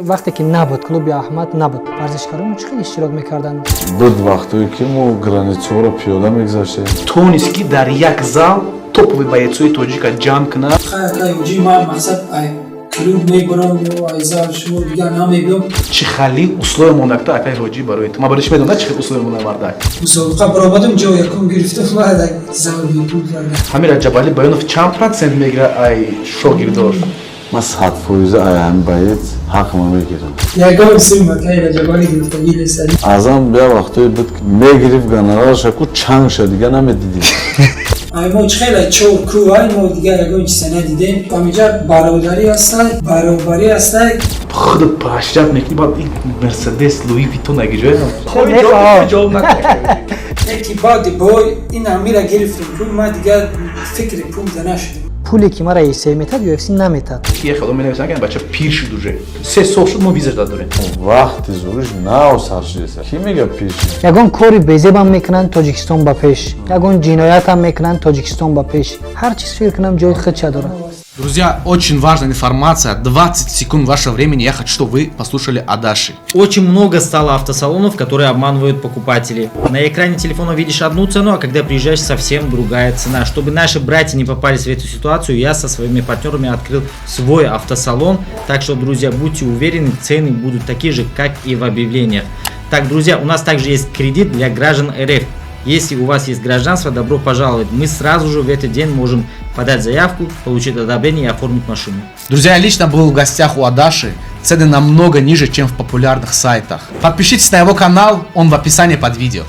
вақте ки набуд клуби Аҳмад набуд, варзишкарон чӣ хел иштирок мекарданд? Буд вақтое ки мо границаҳоро пиёда мегзаштем. Тонис ки дар як зал топови боецои тоҷика ҷамъ кунад. клуб мебарам айзар шумо дигар намебиём. Чӣ хали условия монакта акай роҷӣ барои ту? Ма барои чӣ медонам чӣ хел условия монак мардак? Мусобиқа баромадам ҷо якум гирифтам мардак завби пул кардам. Ҳамин Раҷабали Баёнов чанд процент мегира ай шогирдор? Ма 100% ай ҳамин боец ҳақма мегирам. Ягон сумма кай Раҷабали гирифтам илесади. Азам я вақтое буд ки мегирифт гонорарша ку чангша дига намедидем. Ай мо чхела чор ку ай мо дигар ягон чиса надидем. Ҳамиҷа бародарӣ ҳастай, баробарӣ ҳастай. Худ пашҷаб мекунӣ баъд ин Мерседес Луи Виттон агиҷоя. ҷавоб накунӣ. Эки баъди бой ин ҳамира гирифтем пул ма дигар фикри пул занашидем. Пуле ки мара ИС метад UFC наметад. Ки хело менависам ки бача пир шуд уже. 3 сол шуд мо виза додем. Вақти зуриш нав саршиса. Ки мега пиш? Ягон кори безебам мекунанд Тоҷикистон ба пеш. Ягон ҷиноятам мекунанд Тоҷикистон ба пеш. Ҳар чиз фикр кунам ҷои худша дорад. Друзья, очень важная информация. 20 секунд вашего времени. Я хочу, чтобы вы послушали о Даше. Очень много стало автосалонов, которые обманывают покупателей. На экране телефона видишь одну цену, а когда приезжаешь, совсем другая цена. Чтобы наши братья не попались в эту ситуацию, я со своими партнерами открыл свой автосалон. Так что, друзья, будьте уверены, цены будут такие же, как и в объявлениях. Так, друзья, у нас также есть кредит для граждан РФ. Если у вас есть гражданство, добро пожаловать. Мы сразу же в этот день можем подать заявку, получить одобрение и оформить машину. Друзья, я лично был в гостях у Адаши. Цены намного ниже, чем в популярных сайтах. Подпишитесь на его канал, он в описании под видео.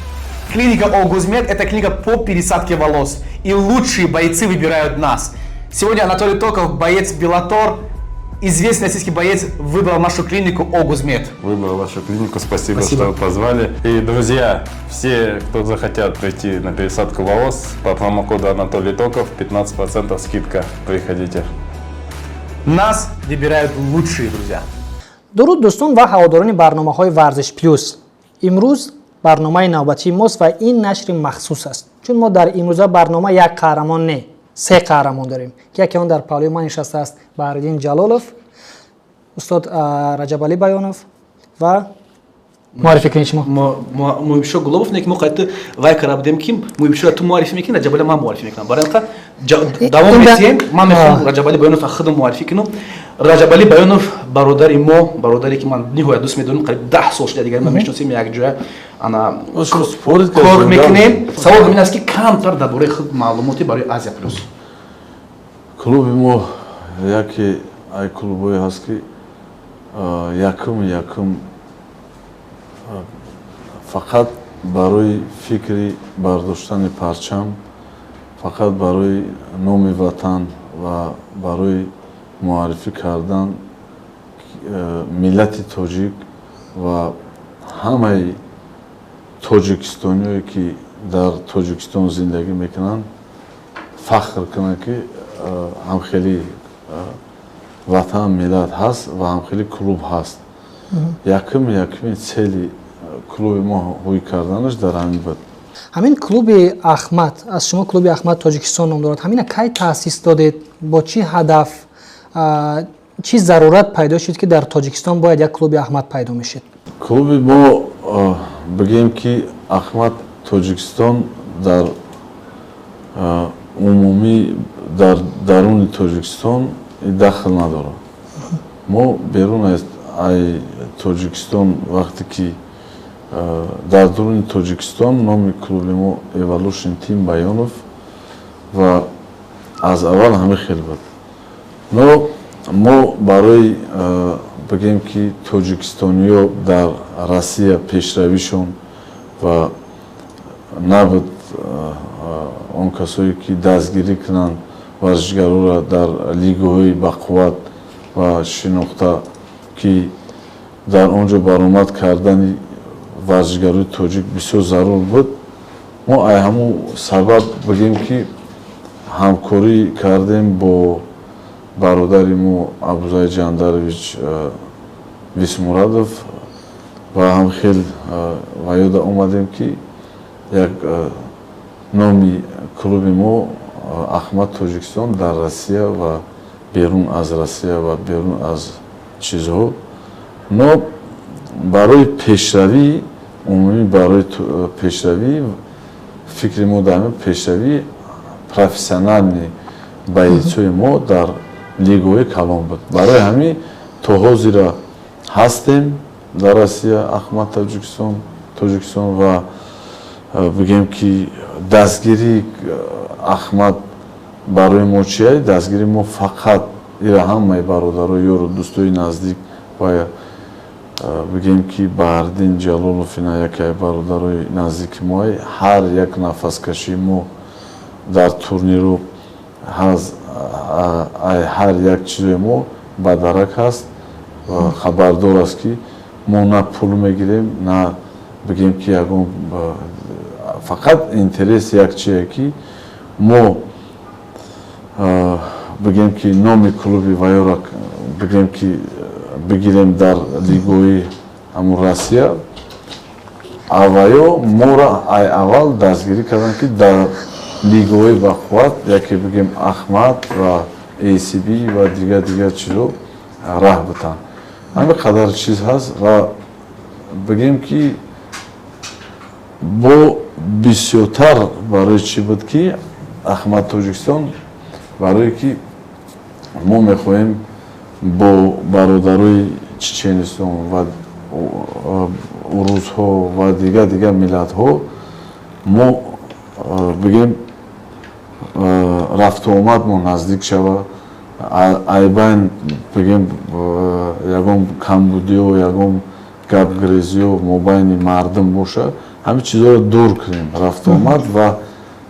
Клиника Огузмед – это клиника по пересадке волос. И лучшие бойцы выбирают нас. Сегодня Анатолий Токов, боец Беллатор, известный российский боец, выбрал нашу клинику Огузмед. Выбрал вашу клинику, спасибо, что позвали. И, друзья, все, кто захотят прийти на пересадку волос, по промокоду Анатолий Токов 15% скидка. Приходите. Нас выбирают лучшие, друзья. дуруд дӯстон ва ҳаводорони барномаҳои варзиш плюс. имрӯз барномаи навбатии мост ва ин нашри махсус аст. чун мо дар имрӯза барнома як қаҳрамон не, се қаҳрамон дорем. яке он дар павлои ман нишастааст Баҳриддин Ҷалолов, устод Раҷабали Баёнов ва муаррифӣ кунед шумо. Муҳибшо Гулобов не ки мо қайти вай кара будем ки муҳибшо ту муаррифӣ мекунӣ, Раҷабали ман муаррифӣ мекунам. Барои ин давом медиҳем. Ман мехоҳам Раҷабали Баёнов худам муаррифӣ кунам. Раҷабали Баёнов бародари мо, бародаре ки ман ниҳоят дӯст медорам, қариб 10 сол шуда дигар ма мешиносем, якҷоя ана кор мекунем. Савол ҳамин аст ки камтар дар бораи худ маълумоти барои Азия плюс. Клуби мо яке ай клубое ҳаст ки якум фақат барои фикри бардоштани парчам, фақат барои номи ватан ва барои муаррифӣ кардан миллати тоҷик ва ҳамаи тоҷикистониҳое ки дар Тоҷикистон зиндагӣ мекунанд фахр кунанд ки ҳамхели ватан миллат ҳаст ва ҳамхели клуб ҳаст. Якуми цели клуби мо ҳӯй карданаш дар ҳамин буд. ҳамин клуби Аҳмад, аз шумо клуби Аҳмад Тоҷикистон ном дорад. ҳамина кай таъсис додед? Бо чӣ ҳадаф? чӣ зарурат пайдо шуд ки дар Тоҷикистон бояд як клуби Аҳмад пайдо мешуд? Клуби мо бигем ки Аҳмад Тоҷикистон дар умумӣ дар даруни Тоҷикистон дахл надорад. мо берун аз ай Тоҷикистон вақте ки дар дуруни Тоҷикистон номи клуби мо Evolution Team Баёнов ва аз аввал ҳамин хел буд. Но мо барои бигем ки тоҷикистониё дар Россия пешравишон ва набуд он касое ки дастгирӣ кунанд варзишгароро дар лигаҳои бақувват ва шинохта ки дар он ҷо баромад кардани варзишгарои тоҷик бисёр зарур буд. мо ай ҳамун сабаб бигем ки ҳамкорӣ кардем бо бародари мо Абузай Ҷандарович Висмурадов ва ҳам хел ва ёда омадем ки як номи клуби мо Аҳмад Тоҷикистон дар Россия ва берун аз Россия ва берун аз чизҳо но барои пешравӣ умумӣ барои пешравӣ фикри мо дар пешравӣ профессионални боецҳои мо дар лигаҳои калон буд. Барои ҳамин то ҳозира ҳастем дар Россия, Ахмад Тоҷикистон ва бигем ки дастгирии Ахмад барои мо чи аст? Дастгирии мо фақат ира ҳамаи бародаро ёру дӯстои наздик ва бигем ки Баҳриддин Ҷалолов ина яке аз бародарои наздики мо аст. Ҳар як нафаскашии мо дар турниру ҳар як чизи мо ба дарак ҳаст ва хабардор аст ки мо на пул мегирем, на бигем ки ягон фақат интерес як чие ки мо бигем ки номи клуби ваёра бигем ки бигирем дар лигаҳои ҳамун Россия. Аввало мора ай аввал дастгирӣ карданд ки дар лигаҳои бақувват яке бигем Ахмад ва ACB ва дигар чизо раҳ бутанд. Ҳамин қадар чиз ҳаст ва бигем ки бо бисёртар барои чӣ буд ки Ахмад Тоҷикистон барое ки мо мехоҳем бо бародарои Чеченистон ва урусҳо ва дигар миллатҳо мо бигем рафту омадмон наздик шава, айбайн бигем ягон камбудиё, ягон гапгирезиё мобайни мардум боша, ҳамин чизҳоро дур кунем, рафту омад ва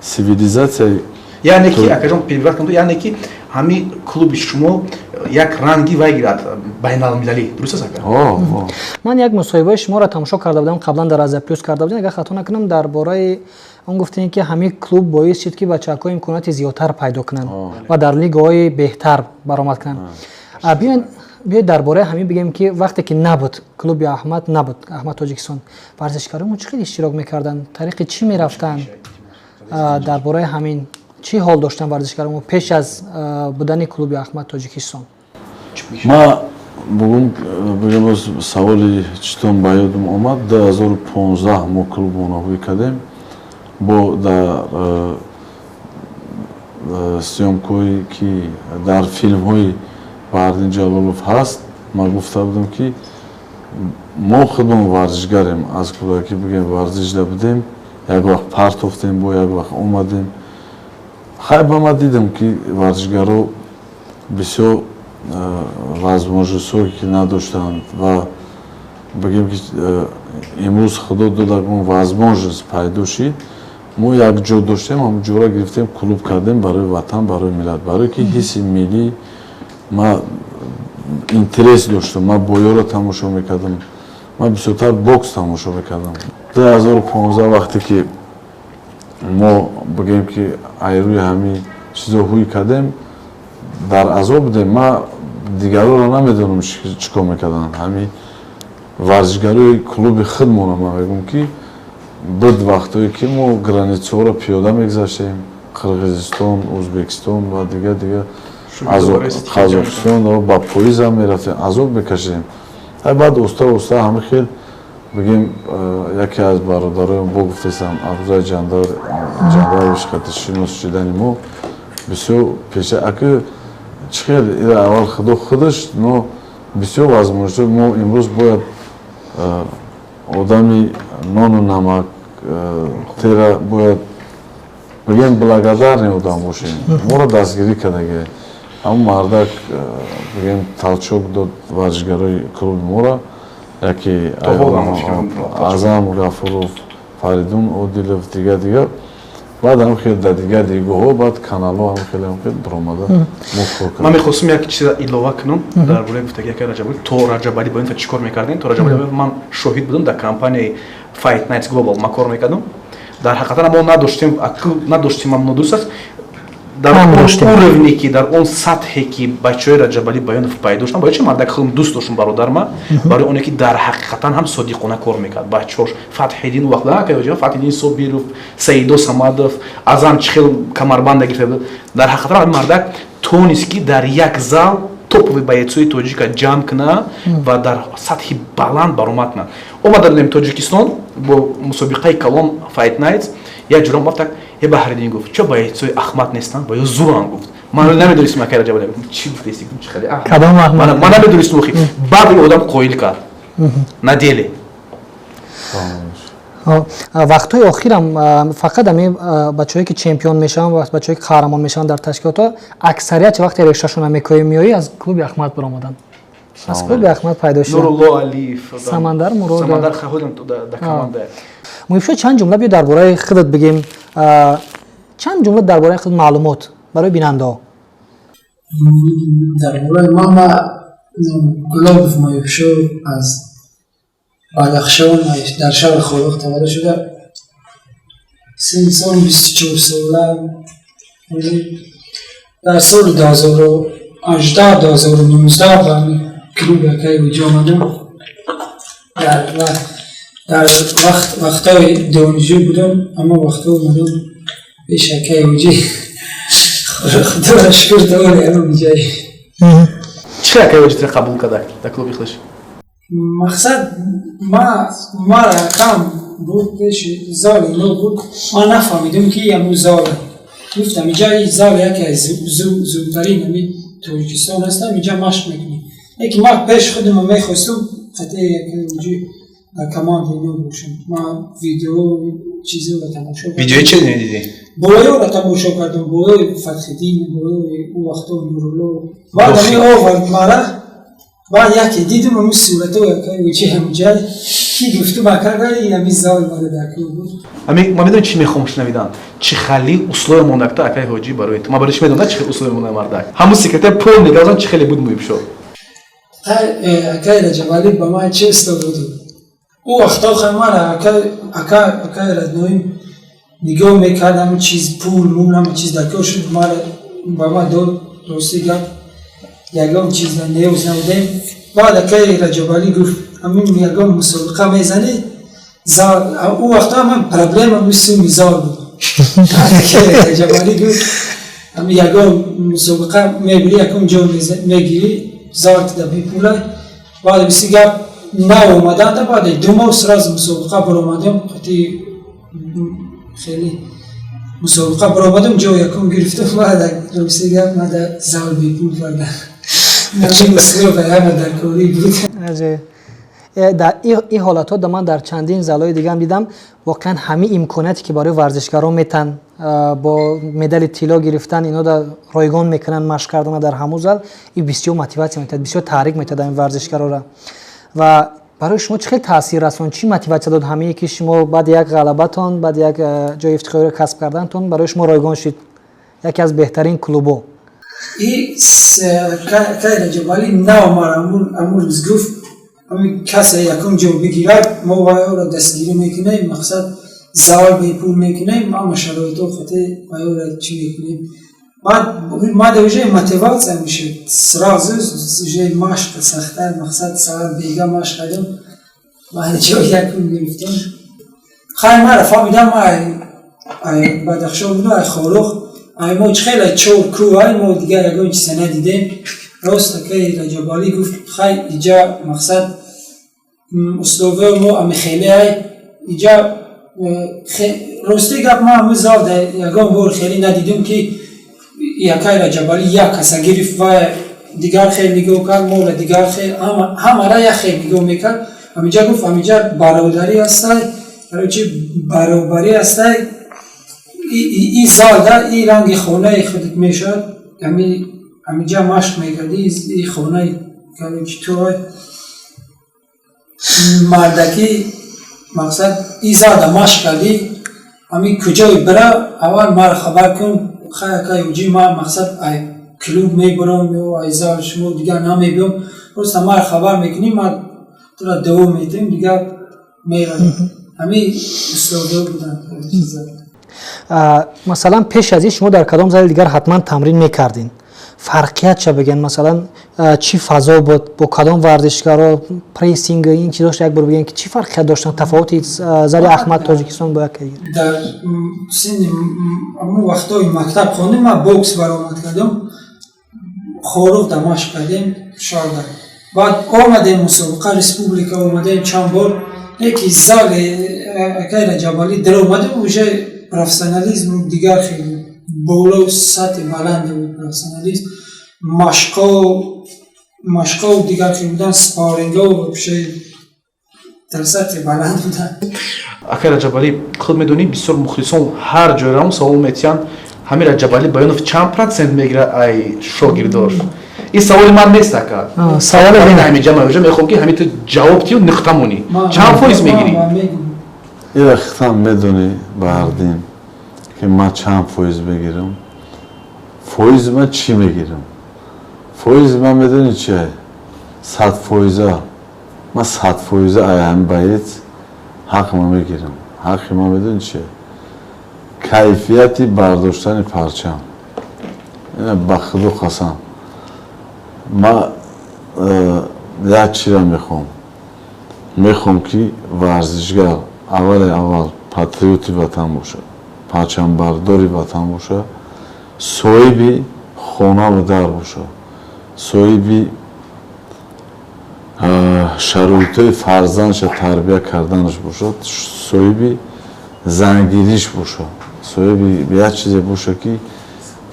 цивилизатсияи яъне ки акаҷон перевод кунам, яъне ки ҳамин клуби шумо як ранги вай гирад байналмилалӣ, дуруст аст ака? ман як мусоҳибаи шуморо тамошо карда будам, қаблан дар Азия плюс карда будем. Агар хато накунам, дар бораи он гуфтем ки ҳамин клуб боис шуд ки бачаҳои имконоти зиёдтар пайдо кунанд ва дар лигаҳои беҳтар баромад кунанд. Биёед дар бораи ҳамин бигем ки вақте ки набуд клуби Ахмад Тоҷикистон, варзишгарои мо чӣ хел иштирок мекарданд, тариқи чӣ мерафтанд? Дар бораи ҳамин чӣ ҳол доштанд варзишгарои мо пеш аз будани клуби Ахмад Тоҷикистон? ма бигем саволи читон ба ёдам омад. 2015 мо клубро навоӣ кардем бо дар сиёмкои ки дар филмҳои Баҳриддин Ҷалолов ҳаст. Ман гуфта будам ки мо худмон варзишгарем, аз кӯдаки бигем варзишда будем, як вақт партофтем, бо як вақт омадем. Хай ба ман дидам ки варзишгаро бисёр возможностҳое ки надоштанд ва бигем ки имрӯз худо додагон возможност пайдо шид. Мо як ҷо доштем, ҳамон ҷоро гирифтем, клуб кардем барои ватан, барои миллат, барое ки ҳисси миллӣ. Ман интерес доштам, ман боёро тамошо мекардам, ман бисёртар бокс тамошо мекардам. 2015 вақте ки мо бигем ки айрӯи ҳамин чизо ҳуй кардем, дар азоб будем. Ман дигароро намедонам чӣ кор мекарданд. Ҳамин варзишгарои клуби худмонро ман мегӯям ки буд вақтое ки мо границаҳоро пиёда мегзаштем, Қирғизистон, Ӯзбекистон ва дигар Қазоқистон ба поизам мерафтем, азоб мекашидем. Баъд оста ҳамин хел бигем яке аз бародароим бо гуфтесам Абзай Ҷандарович хатишинос шудани мо бисёр пеша аки чӣ хел ира аввал худо худаш, но бисёр возможностҳо мо имрӯз бояд одами нону намак тера бояд бигем благодарни одам бошем. Моро дастгирӣ кардаги ҳамон мардак бигем талчок дод варзишгарои клуби моро, яке Азам Гафуров, Фаридун Одилов, дигар. Баъд ҳам хел дар дигар лигаҳо, баъд каналҳо ҳам хел баромада мо кор кардем. Ман мехостам як чиза илова кунам дар бораи гуфтаги яке Раҷабалӣ. То Раҷабалӣ ба ин чӣ кор мекардем? То Раҷабалӣ ман шоҳид будам дар компанияи Fight Nights Global ман кор мекардам. Дар ҳақиқатан мо надоштем мамнӯ дуст аст. Дар он уровне ки дар он сатҳе ки бачаҳои Раҷабалӣ Баёнов пайдо шуданд, бо чӣ мардак худам дуст доштам бародар ман, барои оне ки дар ҳақиқатан ҳам содиқона кор мекард. Бачаҳош Фатҳиддин вақт Фатҳиддин Собиров, Саидо Самадов, Азам чӣ хел камарбанда гирифта буд. Дар ҳақиқатан мардак тонист ки дар як зал топови боецои тоҷика ҷамъ кунад ва дар сатҳи баланд баромад кунад. Омадем Тоҷикистон бо мусобиқаи Калон Fight Nights як ҷура омад так Баҳридин гуфт чо боецои Ахмад нестанд бо ё зуран гуфт. Ман намедонистам Акай Раҷабали чӣ гуфтест чӣ хеле кадом Ахмад ман намедонистам охи баъд одам қоил кард на деле. вақтҳои охирам фақат ами бачаҳое ки чемпион мешаванд ва бачаҳое ки қаҳрамон мешаванд дар ташкилотҳо аксарият вақте решашона мекои миёӣ аз клуби Ахмад баромаданд. Аз клуби Ахмад пайдо шуд. Нурулло Алиев, Самандар Мурод. Самандар ходам да команда. Муҳим чанд ҷумла биё дар бораи худат бигем. Чанд ҷумла дар бораи худ маълумот барои бинандаҳо. Дар бораи ман Гулобов Моюбшо аз Бадахшон дар шаҳри Хорӯх таваллуд шуда. Синни соли 24 сола дар соли 2018-2019 ба клуби Акай Ҳоҷӣ омадам. дар вақтҳои донишҷӯ будам, аммо вақтҳо омадам пеши Акай Ҳоҷӣ. Худоро шукр дори ҳамон ҷай. Чӣ Акай Ҳоҷӣ қабул карда дар клуби худаш? Мақсад мара кам буд пеши зали ино буд. Ман нафаҳмидам ки ҳамун зале. Гуфтам инҷа ин зал яке аз зӯбтарин ҳами Тоҷикистон аст, инҷа машқ мекунем. Лекин ман пеши худам мехостам қатъи Акай Ҳоҷӣ дар командаи ино бошам. Ман видео чизеро тамошо кардам. Видеои чӣ дидӣ? Боёро тамошо кардам, боёи Фатҳиддин, боёи ӯ вақтҳо Нурулло. Баъд ами овард мара баъд яке дидам ҳамун суратҳои Акай Ҳоҷӣ ҳамҷай ки гуфтам акага ин ҳамин зал мара дар клуб буд. Ман медонам чӣ мехоҳам шунавидан. Чӣ хали условия монакта Акай Ҳоҷӣ барои ту. Ман барои чӣ медонам чӣ хели условия монак мардак. ҳамун секретар пол мегазан чӣ хеле буд Муҳибшо. Акай Раҷабалӣ ба ман чӣ устод буд. ӯ вақтҳо хай мара Акай Радноим нигоҳ мекард ҳамин чиз пул мун ҳама чиз даркор шуд мара ба ман дод рости гап ягон чиза неоз набудем. баъд Акай Раҷабалӣ гуфт ҳамин ягон мусобиқа мезанӣ зал ӯ вақтҳо ман проблема суми зал буд. Акай Раҷабалӣ гуфт ҳамин ягон мусобиқа мебирӣ якон ҷо мегирӣ зал тида бипулай. баъд биси гап наомаданда баъди 2 моҳ сразу мусобиқа баромадем. қатъи хеле мусобиқа баромадем ҷо якон гирифтам баъд биси гап ман дар зал бипул кардам. ин условия ҳама даркорӣ буд. дар ин ҳолатҳо ман дар чандин залҳои дигам дидам воқеан ҳамин имконияте ки барои варзишгарон метан бо медали тилло гирифтан ино дар ройгон мекунанд машқ кардана дар ҳамун зал ин бисёр мотиватсия метавад, бисёр таҳрик метавад ин варзишгароро. ва барои шумо чӣ хел таъсир расон, чӣ мотиватсия дод ҳамие ки шумо баъди як ғалабатон баъди як ҷои ифтихориро касб кардантон барои шумо ройгон шуд яке аз беҳтарин клубҳо? Акай Раҷабалӣ наомад ҳамун рӯз гуфт ҳамин касе якон ҷо бигирад мо ваёро дастгирӣ мекунем, мақсад зал бепул мекунем, ҳама шароито қатъи ваёро чӣ мекунем. баъд уже мотивация мешуд сразу уже машқ сахтар, мақсад саат бега машқ кардем баъд ҷо якон гирифтем. хай мара фаҳмидам Бадахшон буду ай Хорӯх мо чӣ хеле чор кӯ мо дигар ягон чиза надидем. рост Акай Раҷабалӣ гуфт хай инҷа мақсад условия мо ами хеле ай инҷа рости гап ман ҳамин зал ягон бор хеле надидем ки Акай Раҷабалӣ як каса гирифт ва дигар хел нигоҳ кард моро дигар хел ҳамара як хел нигоҳ мекард. ҳаминҷа гуфт ҳаминҷа бародарӣ астай барои баробарӣ астай ин зал да ин ранги хонаи худат мешавад ҳаминҷа машқ мекардӣ ин хонаи ту мардакӣ мақсад ин залда машқ кардӣ ҳамин куҷои бира аввал мара хабар кун хай Акай Ҳоҷӣ ман мақсад ай клуб мебарам ё ай зал шумо дигар намебиём просто мара хабар мекунӣ ман туро давом метавем дигар меравем. ҳамин условия буданд. масалан пеш аз ин шумо дар кадом зали дигар ҳатман тамрин мекардин? фарқиятша бигӯен масалан чӣ фазо буд бо кадом варзишгаро прессинг ин чизош як бор бигӯен ки чӣ фарқият доштан тафавути зали Ахмад Тоҷикистон бо яке дигар? дар синни ҳамун вақтҳои мактаб хондем ман бокс баромад кардам. хоров дамаш кардем шалда баъд омадем мусобиқа республика омадем чанд бор яки зале акай Раҷабалӣ даромадем уже профессионализм дигар хеле боло сатҳи баланде буд профессионализм машқҳо дигар хеле будан спарингҳо вообще дар сатҳи баланд будан. Акай Раҷабалӣ худ медонӣ бисёр мухлисон ҳар ҷой равм савол метиҳанд ҳамин Раҷабалӣ Баёнов чанд процент мегирад ай шогирдор? ин саволи ман нест ака. Саволи ҳамин ҷамъ ҷа мехоҳам ки ҳамин ту ҷавоб диҳу нуқта монӣ. Чанд фоиз мегирӣ? ира хитам медонӣ баҳардин ки ман чанд фоиз мегирам? Фоизи ман чӣ мегирам? Фоизи ман медонӣ чи ай? 100%. Ман 100% ай ҳамин байт ҳақ ман мегирам. Ҳақи ман медонӣ чи ай? Кайфияти бардоштани парчам. Ина ба худу қасам. Ман як чиро мехоҳам. Мехоҳам ки варзишгар аввал патриоти ватан бошад, парчамбардори ватан бошад, соҳиби хонаву дар бошад, соҳиби шароитҳои фарзандша тарбия карданаш бошад, соҳиби зангириш бошад, соҳиби як чизе бошад ки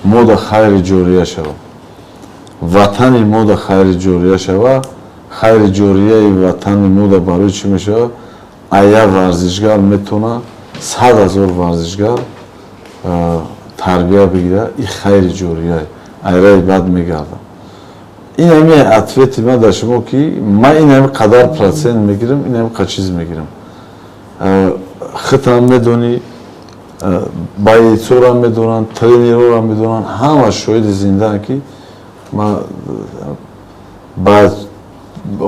мода хайри ҷория шавад. Ватани мода хайри ҷория шавад, хайри ҷорияи ватани мода барои чӣ мешавад? Ая варзишгар метавонад 100 000 варзишгар тарбия бигирад, ин хайри ҷория айраи бад мегардад. ин ҳами ответи ман дар шумо ки ман ин ҳами қадар процент мегирам, ин ҳами қа чиз мегирам. хитам медонӣ, байцорам медонанд, тренерорам медонанд, ҳама шоҳиди зиндаанд ки ман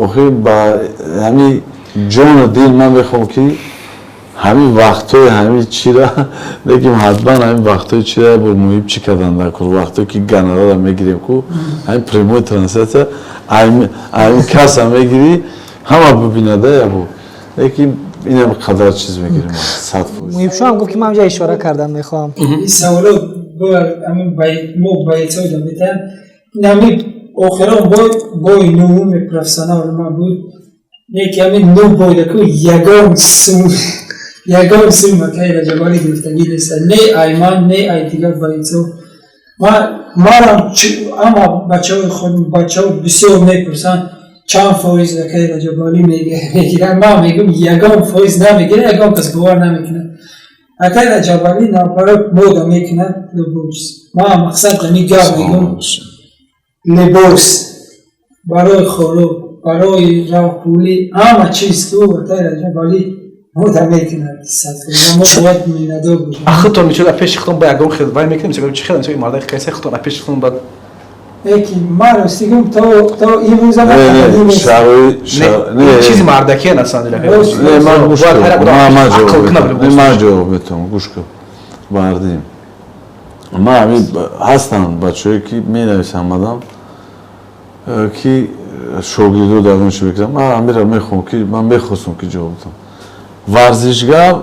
охир ба ҳами ҷону дил ман мехоҳам ки ҳамин вақтҳои ҳамин чира дегим ҳатман ҳамин вақтҳои чира бо муҳиб чӣ карданда ку вақтҳое ки гонорарро мегирем ку ҳамин прямой трансляция ҳамин каса мегирӣ ҳама бубинада ябо лекин инам қадар чиз мегирем 100%. муҳибшо ҳам гуфт ки ман ҷа ишора кардан мехоҳам. این سوالا همین ما باید های دمیتن نمی آخران باید نوم پروفسیونال ما بود یکی همین نو باید که یگان سوم مکای رجبالی گفتگی نیست نه ایمان نه ای دیگر باید ها ما اما بچه های خود بچه ها بسیار میپرسن چند فایز مکای رجبالی میگیرن ما میگم یگان فایز نمیگیره یگان کس باور نمیکنه акай Раҷабалӣ наоборот мода мекунад либос. Ман мақсад ҳамин гап мегӯям либос барои хӯрок, барои равпулӣ ҳама чиз ки акай Раҷабалӣ мода мекунад. Мо бояд миннатдор бошем. Ахтон мечода пеши хитон ба ягон хидмат мекунем, себеб чӣ хеле мисоли мардаи қайса хитон а пеши хитон ба Lekin man rostligim to imroz ham чизи мардаки на самом деле. ман ҷавоб метавонам гӯш кун бардим. Ман ҳамин ҳастанд бачаҳое ки менависанд мадам ки шогирдо дагон чӣ мекунам. Ман ҳамира мехоҳам ки ман мехостам ки ҷавоб дам. Варзишгар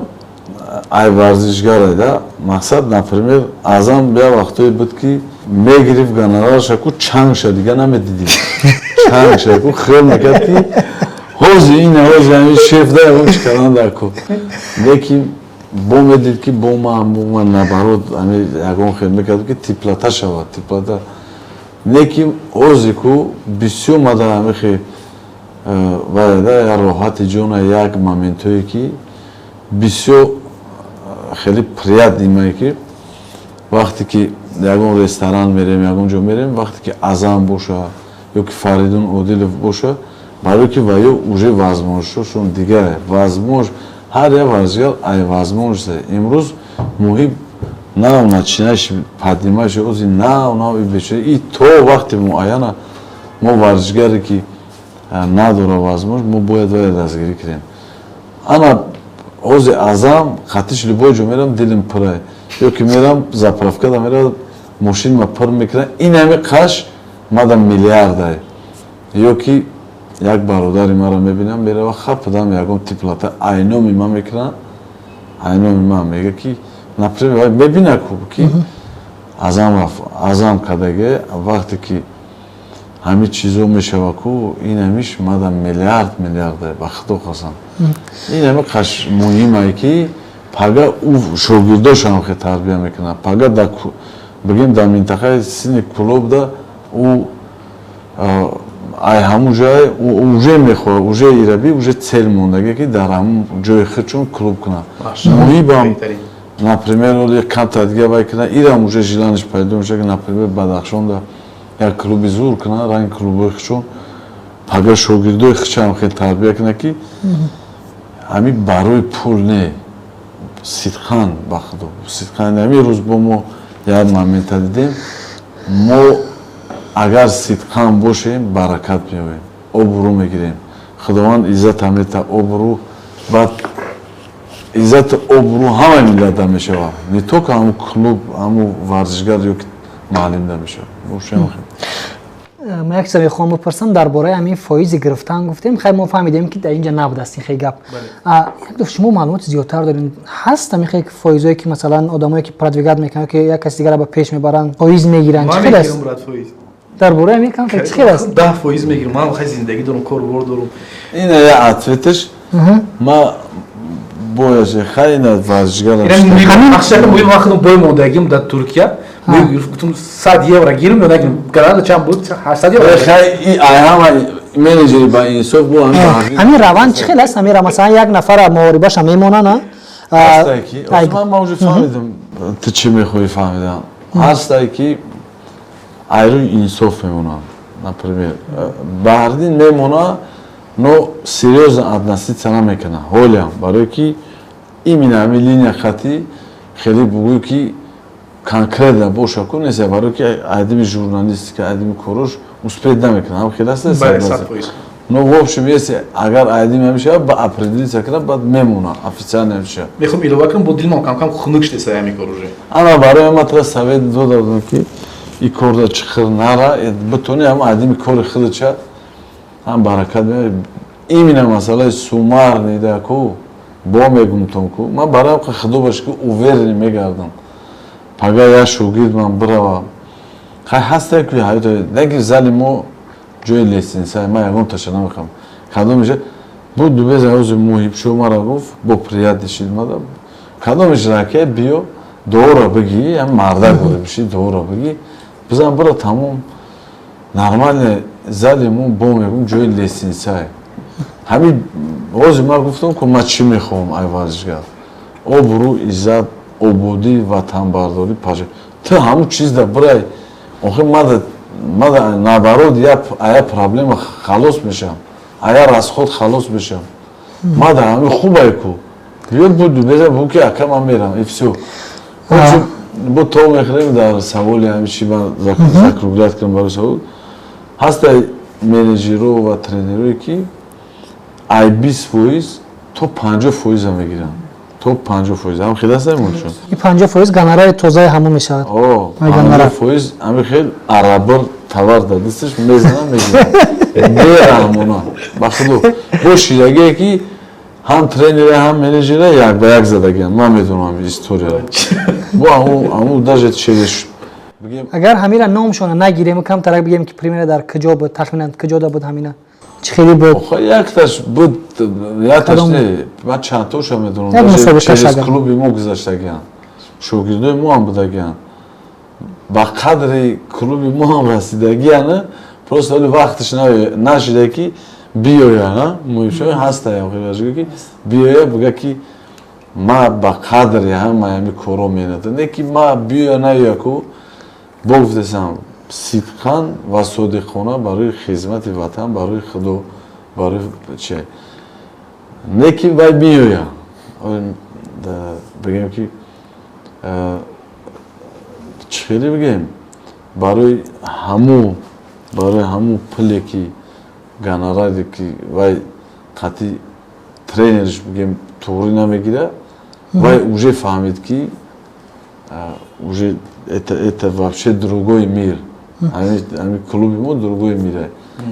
ай варзишгар айда мақсад например азам я вақтое буд ки мегирифт гонорарша ку чангша дига намедидим. Чангша ку хел мекард ки ҳози ин ҳози ҳамин шефда ягон чӣ карданда ку. Лекин бо медид ки бо ман наоборот ҳамин ягон хел мекард ки типлата шавад, типлата. Лекин ҳози ку бисёр мада ҳамин хел вайда я роҳати ҷона як моментое ки бисёр хеле приятни мае ки вақте ки ягон ресторан мерем, ягон ҷо мерем, вақте ки азам боша ё ки Фаридун Одилов боша, барои ки ва ё уже возможностшон дигар возможно ҳар як варзишгар ай возможност имрӯз муҳим нав начинаиши падимаиши ози нав и бечора и то вақти муайяна мо варзишгаре ки надора возможност мо бояд вая дастгирӣ кунем. Ана ози азам қатиш любой ҷо мерам дилим пурай ё ки мерам заправкада мерам мошинма пур мекунам ин ҳами қаш мада миллиардай ё ки як бародари маро мебинам мерава хапдам ягон типлата айноми ман мекунам айноми ман мега ки например мебина ки азам кадаге вақте ки ҳамин чизо мешава ку ин ҳамиш мада миллиард ба худо қасам ин ҳами қаш муҳимае ки пага ӯ шогирдошам хе тарбия мекунад пага бигем дар минтақаи синни клубда ӯ ай ҳамун ҷое уже мехоҳад уже ираби уже цел мондаге ки дар ҳамун ҷои худшон клуб кунад муҳибам например камта дига вай кунад ирам уже жиланиш пайдо мешавад ки например бадахшонда як клуби зур кунад ранги клубои худшон пага шогирдои худшам хел тарбия кунад ки ҳамин барои пул не сидқан ба худо сидқан ҳамин рӯз бо мо як момента дидем мо агар сидқан бошем баракат меёбем обрӯ мегирем худованд иззат амета обрӯ баъд иззати обрӯ ҳамаи миллата мешавад не только ҳамун клуб ҳамун варзишгар ё ки маълимда мешавад من یک چیز میخوام بپرسم درباره همین فایز گرفتن گفتیم خیلی ما فهمیدیم که در اینجا نبود است این خیلی گپ یک دفعه شما معلومات زیادتر دارین هست همین خیلی فایزایی که مثلا آدمایی که پرادویگات میکنن که یک کسی دیگه رو به پیش میبرن فایز میگیرن چه خیلی است درباره همین کم چه خیلی است 10 فایز میگیرم من خیلی زندگی دارم کار بار دارم این یه عطفتش ما бояше хайна варзишгар ҳамин ахшака мои вақтам бои модагим дар Туркия гуфтум 100 евро гирим ё нагирим гарада чанд буд 800 евро хай ай ҳама менеҷери ба инсоф бо ҳамин раванд чӣ хел аст ҳамин масалан як нафар муорибаша мемонад ҳастае ки ман уже фаҳмидам ту чӣ мехоҳӣ фаҳмидан ҳастае ки айрӯи инсоф мемонад например баҳрдин мемонад но серьезно относиться намекунад ҳолиам барое ки именно ҳамин линия хати хеле бугӯю ки конкретно боша ку нест барое ки адами журналистика адами корош успех намекунад ҳам хеле аст но в общем если агар адами мешавад ба определиться кунад баъд мемонад официально мешавад мехоҳам илова кунам бо дилмон камкам хунук штеса ҳамин кор уже ана барои матра совет дода будам ки и корда чихир нара битони ҳам адами кори худача ҳам баракат меёбад именно масъалаи сумар недаку бо мегумтон ку ман бароям худо баш ки уверен мегардам пага як шогирд ман биравам хай ҳастае ки ҳаёто наки зали мо ҷои лесенсия ман ягон таша намехоҳам кадомеш буду беза ҳози муҳибшо мара гуфт бо приятни шидмада кадомеш раке биё доора бигӣ ҳам марда гӯре биши доора бигӣ бизан бира тамом нормалне зали мо бо мегум ҷои лесенсия ҳамин ҳозир ман гуфтам ку ман чӣ мехоҳам ай варзишгар обрӯ иззат ободӣ ватанбардорӣ паҷа ту ҳамун чизда бирай охир мада наоборот ая проблема халос мешавам ая расход халос мешавам мада ҳамин хубае ку биё буду беза бу ки ака ман мерам и всё бо то мехӯрем дар саволи ҳамин чи ман закруглят кардам барои савол ҳаста менеҷерҳо ва тренерое ки ай 20% то 50% мегиранд то 50% ҳам хеле аст мошон и 50% гонорари тозаи ҳамон мешавад 50% ҳами хел арабир тавар дар дасташ мезанам мегирам бераҳмона ба худо бо шидагие ки ҳам тренере ҳам менеҷере як ба як задагиам ман медонам историяро бо ҳамун даже челеш агар ҳамира номшона нагирем камтарак бигем ки примера дар куҷо буд тахминан куҷода буд ҳамина чӣ хеле буд якташ буд якташ не ман чандтоша медонам даже через клуби мо гузаштагиам шогирдои мо ҳам будагиам ба қадри клуби мо ҳам расидагиам просто оли вақташ нашида ки биёя муҳимшо ҳастаям ки биёя бига ки ма ба қадри ҳама ҳами коро мената не ки ма биёя наёя ку бо гуфтесам сидқан ва содиқона барои хизмати ватан барои худо барои че не ки вай биёя бигем ки чӣ хеле бигем барои ҳамун пуле ки гонораре ки вай қатъи тренерш бигем туғри намегира вай уже фаҳмид ки уже это вообще другой мир ҳамин клуби мо другой мир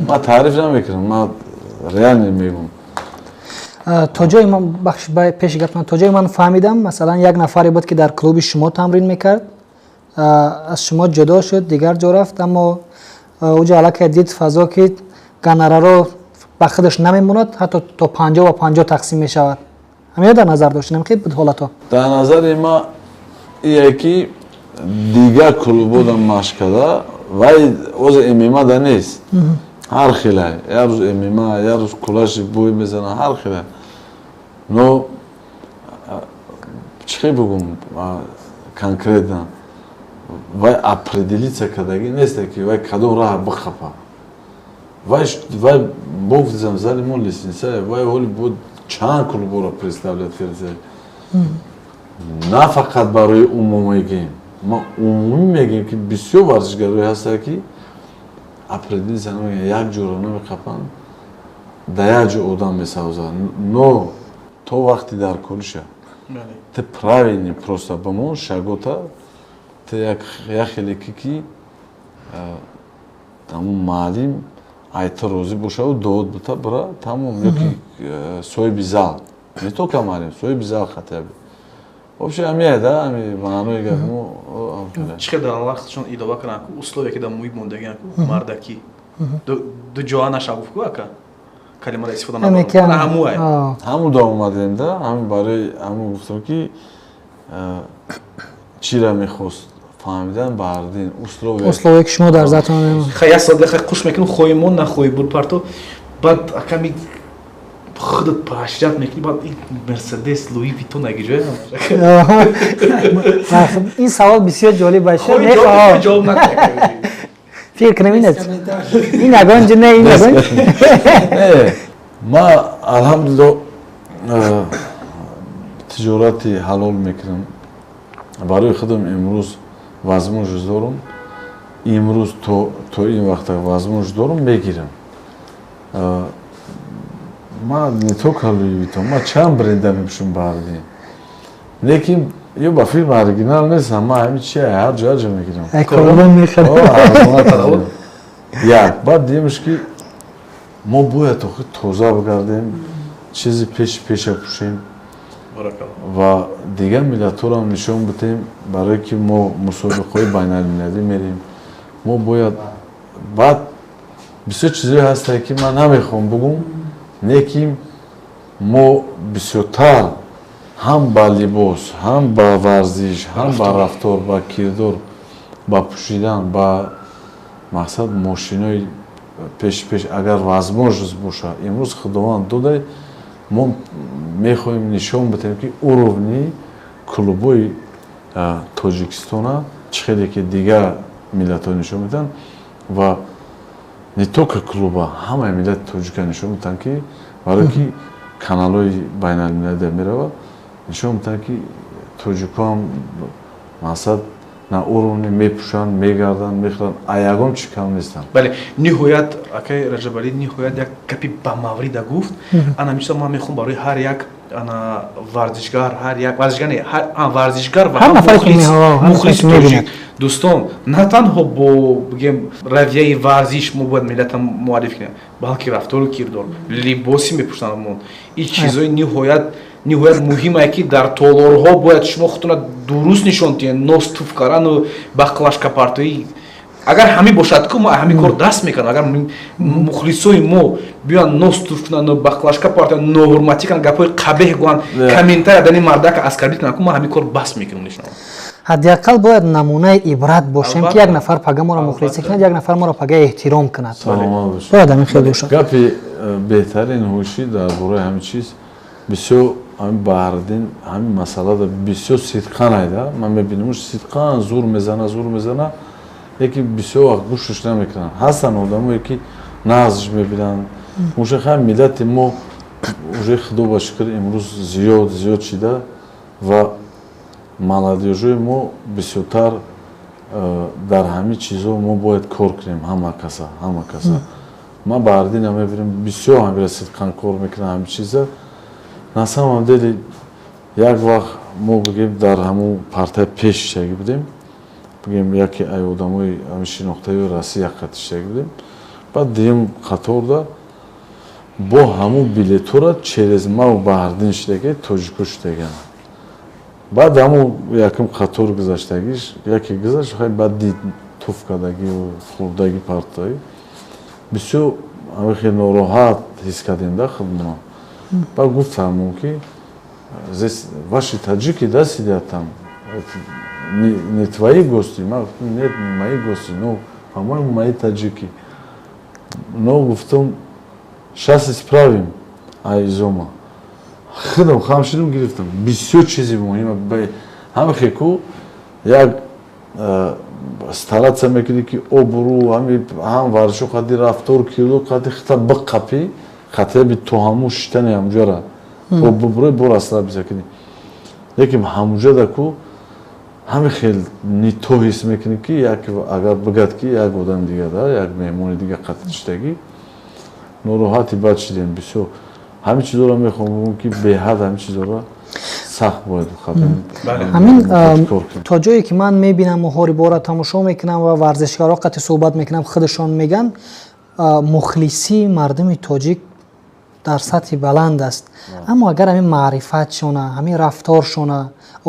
ман таъриф намекунам ман реально мегӯям то ҷои ман пеши гапна то ҷои ман фаҳмидам масалан як нафаре буд ки дар клуби шумо тамрин мекард аз шумо ҷудо шуд дигар ҷо рафт аммо اوجا علاقه دید فضا که گنره با خودش نمیموند حتی تا 50 و 50 تقسیم می شود. همین در نظر داشتیم که بود حالتا. در نظر ما یکی دیگه کلوبودم مشکل وای اوز امیما دا نیست. هر خیلی یا روز امیما یا روز کلاش بوی میزنه هر خیلی. نو چی بگم конкретно وای определиться کدایی نیست که وای کدوم راه بخپا. وای بودم زالمون لیسنسه وای هولی بود چند کلوب را представляет کرده. نه فقط برای عمومی میگیم. ما عمومی میگیم که بسیار ورزشکارایی هست که определиться یک جور نمیخپن در یک جور آدم میسازن. نو تو وقتی در کلشه ты правильно просто бомон шагота ты як хеле ки тамом маълим айта розӣ бошаву дод бута бира тамом ёки соҳиби зал не только маълим соҳиби зал хатаби вообще амиада ами маънои гапмо чӣ қадар аллахшон илова карданд ку условие ки дар муҳит мондагианд ку мардакӣ ду ҷоа нашагуфт ку ака калимаро истифода намекунанд ҳамуай ҳаму да омадем да ҳамин барои ҳаму гуфтам ки чира мехост фаҳмидан бардин условие ки шумо дар затон як соат қуш мекунӣ хоҳи мон нахоҳи буд парто баъд аками худат поощрят мекунӣ баъд ин мерседес луи витон агиҷоя ин савол бисёр ҷолиб аст ҷавоб накунед фикр наминед ин ягон ҷо не ин ягон ма алҳамдулилло тиҷорати ҳалол мекунам барои худам имрӯз возможность дорам имрӯз то ин вақта возможность дорам мегирам ма не только луи витон ма чанд бренда мепӯшам бардин лекин ё ба филм оригинал нестам ма ҳами чи ҳар ҷо мегирам як баъд димаш ки мо бояд охир тоза бигардем чизи пеша пӯшем ва дигар миллатҳоам нишон бидем барое ки мо мусобиқаҳои байналмилалӣ мерем мо бояд баъд бисёр чизое ҳастае ки ман намехоҳам бигӯм лекин мо бисёртар ҳам ба либос ҳам ба варзиш ҳам ба рафтор ба кирдор ба пӯшидан ба мақсад мошинои пеш агар возможность боша имрӯз худованд додай мо мехоҳем нишон бидем ки уровни клубои тоҷикистона чӣ хеле ки дигар миллатҳо нишон медиҳанд ва не только клуба ҳамаи миллати тоҷика нишон медиҳанд ки барое ки каналҳои байналмилалӣ меравад нишон медиҳанд ки тоҷикоам мақсад на уровне мепӯшанд мегарданд мехӯранд а ягон чӣ кам нестанд бале ниҳоят акай раҷабалӣ ниҳоят як гапи бамаврида гуфт ана мисол ман мехоҳам барои ҳар як ана варзишгар ҳар як варзишгар не варзишгар ва мухлиси тоҷик дӯстон на танҳо бо бигем равияи варзиш мо бояд миллата муарриф кунем балки рафтору кирдор либоси мепӯшанд мон ин чизои ниҳоят муҳимае ки дар толорҳо бояд шумо худтона дуруст нишон диҳед ностуф кардану бақлашкапартоӣ агар ҳамӣ бошад ку мо ҳамин кор даст мекунам агар мухлисои мо биёянд ностуф кунанду бақлашкапарто ноҳурматӣ кунанд гапҳои қабеҳ гӯянд комментария дани мардака аскарбӣ кунанд ку мо ҳамин кор бас мекунам нишон ҳадиақал бояд намунаи ибрат бошем ки як нафар пага моро мухлисӣ кунад як нафар моро пага эҳтиром кунад бояд ҳамин хел бошад гапи беҳтарин ҳушӣ дар бораи ҳамин чиз бисёр ҳамин баҳриддин ҳамин масъалада бисёр сидқан айда ман мебинамш сидқан зур мезана лекин бисёр вақт гӯшаш намекунанд ҳастанд одамое ки назш мебинанд мушахай миллати мо уже худо ба шукр имрӯз зиёд шида ва молодежои мо бисёртар дар ҳамин чизҳо мо бояд кор кунем ҳама каса ман баҳриддина мебинам бисёр ҳамира сидқан кор мекунад ҳамин чиза на самом деле як вақт мо бигем дар ҳамун партияи пеш иштаги будем бигем яке ай одамои шинохтаи россия қат иштаги будем баъд дидем қаторда бо ҳамун билетҳора через мау баҳриддин иштаги тоҷико иштагианд баъд ҳамун якум қатор гузаштагиш яке гузашт баъд дид туфкадагӣ хурдагӣ партоӣ бисёр хеле нороҳат ҳис кардем да худмона. Ба гуфтам ки здесь ваши таджики да сидят там, не твои гости? Нет, мои гости, но по-моему мои таджики. Но гуфтам сейчас исправим айзома. Худам хамширим гирифтам бисёр чизи муҳим ҳама хеку як стараться мекунӣ ки обрӯ ҳам варзишу қадри рафтор кирду қадри хита биқапӣ хотя би то ҳамун шитани ҳамуҷара то бубурӯи бо расла бизакунӣ. Лекин ҳамуҷада ку ҳами хел ни то ҳис мекунӣ ки агар бигӯяд ки як одами дига да як меҳмони дига қатъ ништагӣ нороҳати бад шидем бисёр. ҳами чизоро мехоҳам ки беҳад ҳами чизоро сахт бояд ҳамин то ҷое ки ман мебинам моҳори бора тамошо мекунам ва варзишгаро қатъи суҳбат мекунам худашон меган мухлисии мардуми тоҷик дар сатҳи баланд аст. Аммо агар ҳамин маърифатшона ҳамин рафторшона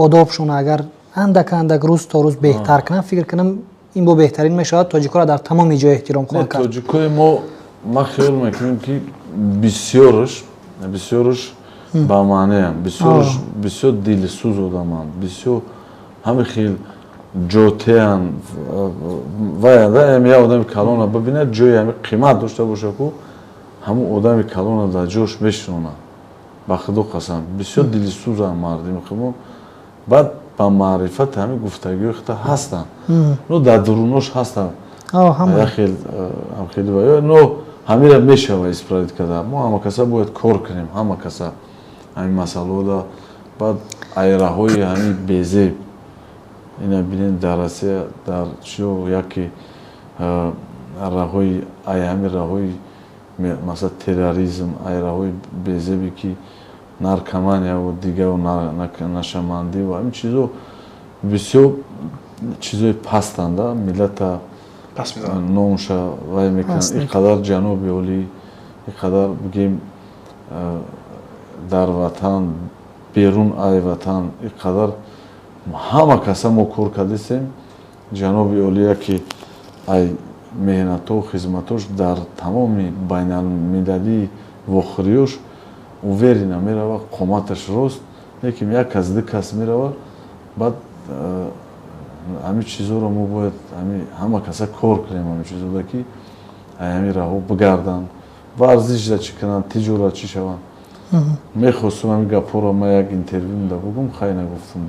одобшона агар андак рӯз то рӯз беҳтар кунам фикр кунам ин бо беҳтарин мешавад тоҷикоро дар тамоми ҷо эҳтиром хоҳанд кард. тоҷикои мо ман хиёл мекунем ки бисёрш ба маънеам бисёр дилсӯз одаманд бисёр ҳами хел ҷотеан я одами калона бибинад ҷои ҳами қимат дошта боша ку ҳамун одами калона дар ҷош мешинона ба худо қасам бисёр дилсӯзанд мардуми худмо баъд ба маърифати ҳамин гуфтагиҳои хита ҳастанд но дар дурунош ҳастанд хеле но ҳамира мешава исправит карда. Мо ҳама каса бояд кор кунем ҳама каса ҳамин масъалаҳода баъд айраҳои ҳамин безеб ина бинем дар Россия дар чиё яке раҳои ҳамин раҳои масалан терроризм айраҳои безебе ки наркомания ва дигару нашамандӣ ва ҳамин чизо бисёр чизои пастанд да миллата номуша вай мекунанд инқадар ҷаноби олӣ инқадар бигем дар ватан берун ай ватан инқадар ҳама каса мо кор кардастем ҷаноби олия ки ай меҳнатҳо хизматҳош дар тамоми байналмилалии вохӯриёш уверена мерава қоматаш рост лекин як кас ду кас мерава баъд ҳамин чизоро мо бояд ҳама каса кор кунем ҳамин чизода ки ҳамин раҳо бигарданд варзишда чӣ кунанд тиҷорат чӣ шаванд. мехостам ҳамин гапҳоро ман як интервю да бугум хай нагуфтам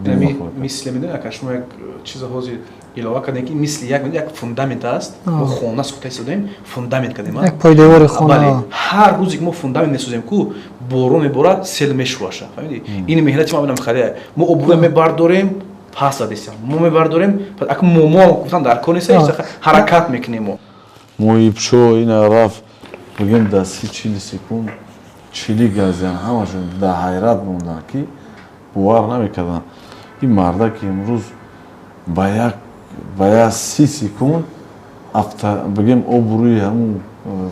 мисли медонед шумо як чизо ҳозир илова кардем ки мисли як фундамент аст мо хона сохта истодаем фундамент кардем як пойдевори хона ҳар рӯзе ки мо фундамент месозем ку борон меборад сел мешуваша фаҳмидӣ ин меҳнати мо бинам хаде мо обуе мебардорем пас адистем мо мебардорем ак мо гуфтан дар кор нест ҳаракат мекунем мо ипшо ина рафт бигем дар 30-40 секунд 40 газиан ҳамашон дар ҳайрат монданд ки бовар намекарданд ин марда ки имрӯз ба як 30 секунд бигем обрӯи ҳамун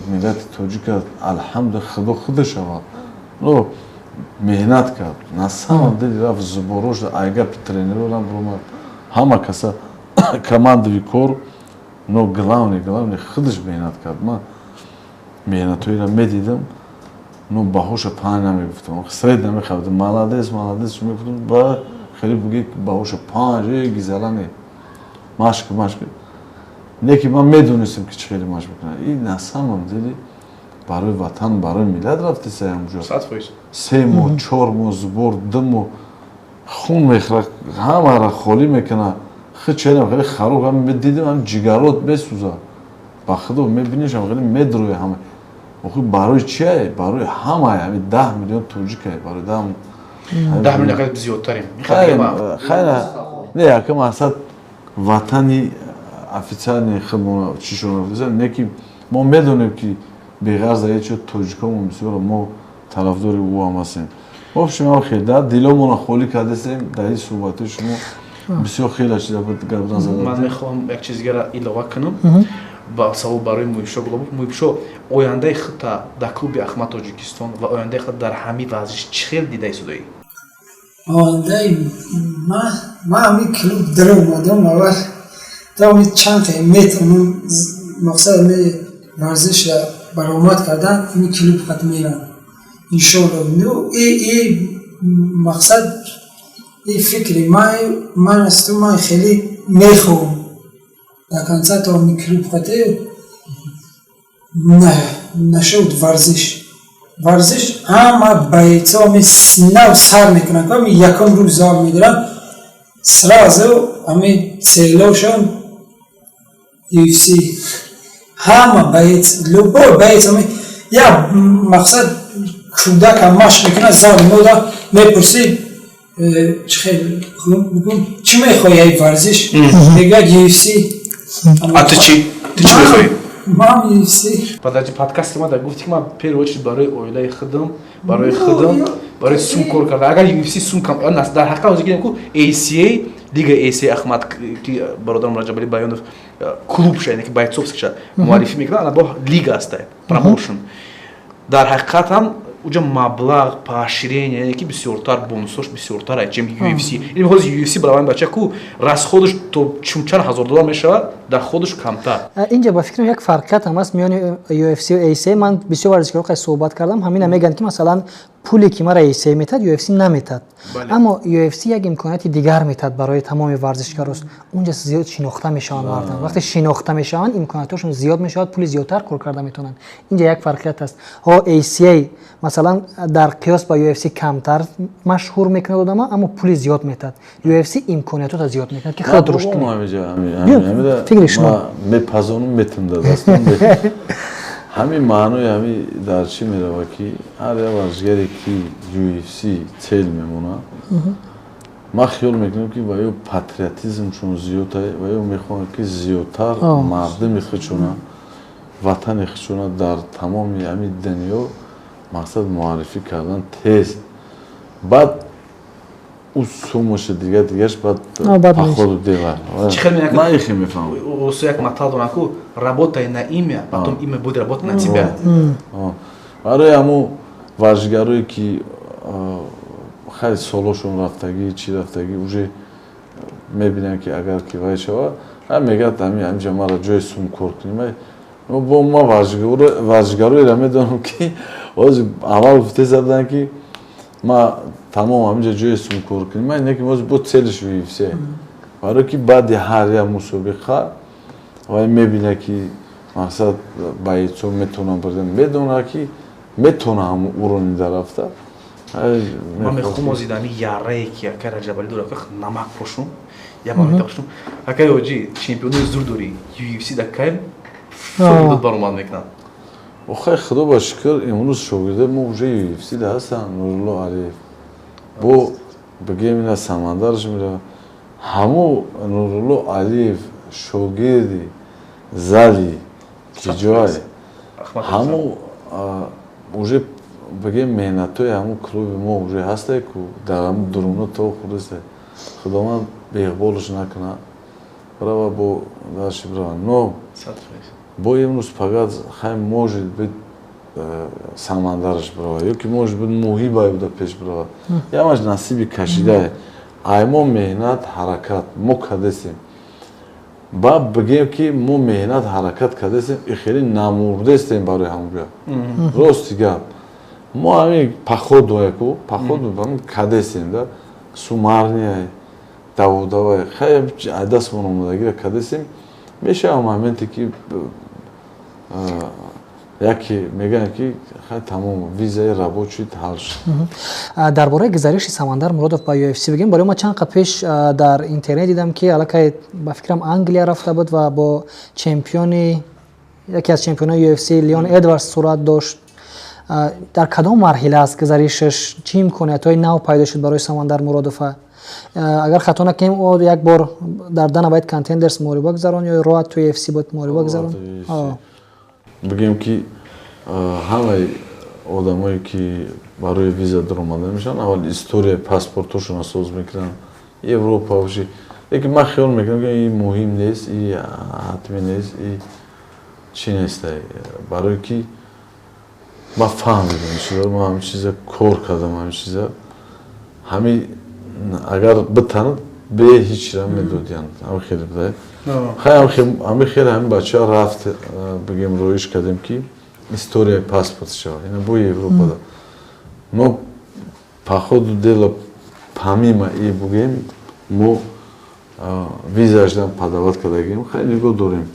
миллати тоҷика алҳамду худо худа шавад но меҳнат кард на самом деле рафт зуборош айгапи тренерорам бромад ҳама каса командови кор но главный худаш меҳнат кард ман меҳнатҳоеро медидам но баҳоша паҳн намегуфтам сред намехавдам молодец мегуфтам ба хеле буге баҳоша панҷ гизалане машқ лекин ман медонистам ки чӣ хеле машқ мекунад и на самом деле барои ватан барои миллат рафти саямҷо 3 моҳ 4 моҳ зубор 2 моҳ хун мехӯрад ҳамаро холӣ мекунад хеле хароб дидам ҷигарот месӯзад ба худо мебинишам хеле медроя ҳама барои чие барои ҳамае ҳами 10 миллион тоҷикае барои 10 миллион зиёдтарем не яка мақсад ватани официальни худмона чишона неки мо медонем ки беғарза ҳечо тоҷикомо бисёр мо тарафдори ӯ ҳам ҳастем общем хеле да диломона холӣ кардастем дар ин суҳбатои шумо бисёр хеле чиза гапдан задам ман мехоҳам як чизгара илова кунам ба савол барои муҳишо Глобов муҳишо ояндаи худта дар клуби Ахмад Тоҷикистон ва ояндаи худ дар ҳамин варзиш чӣ хел дида истодаӣ ояндаи ман ҳамин клуб дара омадам аввал تا چند متر مقصد می ورزش را برآمد کردن این کلوب فقط میرن انشالله این مقصد این فکری من از تو من خیلی میخوام در کنسرت این کلوب فقط نشود ورزش همه بایتا می سینه و سر میکنن که یکم روز زار میدارن سرازو همه سیلوشون UFC همه باید همه یا مقصد کودک هم ماش میکنه زار مودا میپرسید چی میخوایی ای ورزش؟ میگه UFC. А ты чи میخوایی؟ من UFC. Подожди, подкасте ما گفتی که من первую очередь برای اویلای خودم برای سون کار کردم. اگر UFC سون کم در حقیقت اوزی گیرم که ACA لیگ ACA احمد که برادرم رجبالی بیانов клуб شاید که бойцовский معرفی میکنه انا با لیگ است промоушен. در حقیقت هم اونجا مبلغ поощрение یعنی که بسیارتر بونусош بسیارتر чем UFC. این خودش UFC برای بچه کو расходش تو چند هزار دلار میشه در خودش کمتر. اینجا با فکر یک فرقیت هم است میان UFC و ACA. من بسیار ورزشکارا که صحبت کردم همین میگن که مثلا پولی که مرا ACA میتاد UFC نمیتاد. اما UFC یک امکاناتی دیگر میتاد برای تمام ورزشکارا. اونجا زیاد شناخته میشن مردم. وقتی شناخته میشن امکاناتشون زیاد میشه پول زیادتر کار کرده میتونن. اینجا یک فرقیت است. ها ACA مثلا در قیاس با UFC کمتر مشهور میکنه اما پول زیاد میتاد. UFC امکاناتو زیاد میکنه که خود درست کنه. فکر شما میپذونم میتونم دستم همین معنی همین در چی میره که هر ورزشکاری که UFC цел میمونه ما خیال میکنم که با یه پاتریوتیسم چون زیاده و یه میخوام که زیادتر مردم خودشونه وطن خودشونه در تمام همین دنیا مقصد معرفی کردن تیز بعد او сумош دیگهش بعد походу делать. Я их не понимаю. У своих матадонаку работай на имя, потом имя будет работать на тебя. برای همون ورزشکارایی که خیلی سالشون رفتگی چی رفتگی اوجه میبینن که اگر که وای شود هم میگه همینجا ما را جای سون کار کنیم با ما ورزشکارایی را میدونم که اول گفته زدن که ما تمام همینجا جای سون کار کنیم من اینه که ما بود سلش UFC برای که بعد هر یک مسابقه وای میبینه که مقصد بایدسو میتونم بردن میدونه که میتونم اون رو رفته من میخوام از ایدانی یاره که اگر رجبالی داره که نمک پوشم یا من میتونم اگر اوجی چمپیونی زور داری UFC دکایم شغل برام میکنن آخه خدا با شکر امروز شاگرده ما اوجه UFC ده هستن نورالله علیف با بگیم اینا سمندرش میره همو نورالله علیف شاگردی زلی که جای همو اوجه بگیم مهنتوی همو کلوب ما اوجه هسته که در همو درونه تو خودسته خدا من به اقبالش نکنه برای با درشی برای نو با امروز فقط خیلی موجود بید سمندرش برای یا که موجود بید موهیبای بوده پیش برای یا همش نصیبی کشیده ایما مهنت حرکت ما کدستیم با بگیم که ما مهنت حرکت کدستیم خیلی نمورده استیم برای همون بیا راستی گپ ما همین پخود دویکو پخود بودم کدستیم ده سومارنی داوداوی خیلی عدس من اومدگی کدستیم میشه هم همینتی که یکی میگن که خیلی تمام ویزای رابطی حل شد. درباره گزارش سمندر مرادوف با UFC بگیم برای ما چند قد پیش در اینترنت دیدم که علاقه با فکرم انگلیا رفته بود و با چمپیونی یکی از چمپیونای UFC لیون ادواردز صورت داشت. در کدام مرحله است گزارشش چه امکانیت‌های نو پیدا شد برای سمندر مرادوف؟ اگر خطا نکنیم او یک بار در دنا باید کانتندرز موربا گذارون یا راه توی UFC بود موربا گذارون. بگیم که همه آدمایی که برای ویزا در اومده میشن اول استوری پاسپورتشون اساس میکنن اروپا باشی لیکن من خیال میکنم که این مهم نیست این حتمی نیست این چی نیست برای که ما فهمیدیم شده ما همین چیزا کار کردم همین چیزا همین اگر بتند به هیچ را میدودیان هم خیلی بده ҳамин хеле ҳамин бачаҳо рафт бигем роиш кардем ки историяи паспорт шава ина бо Европада мо походу дела помимо и бугем мо визаашдан падават кардагем хеле нигоҳ дорем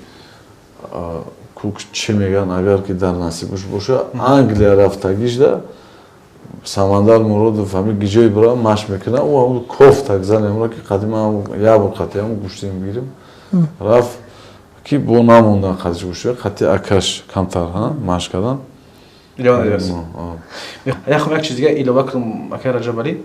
чӣ мегӯянд агар ки дар насибаш боша Англия рафтагишда Самандар Муродов ҳамин гиҷои бира машқ мекунад ӯ кофтак занемра ки қадима ябор қатиам гӯштем бигирем рафт ки бо намондан қатиш гӯшта қати акаш камтар машқ кардан як чизига илова кунам акай Раҷабалӣ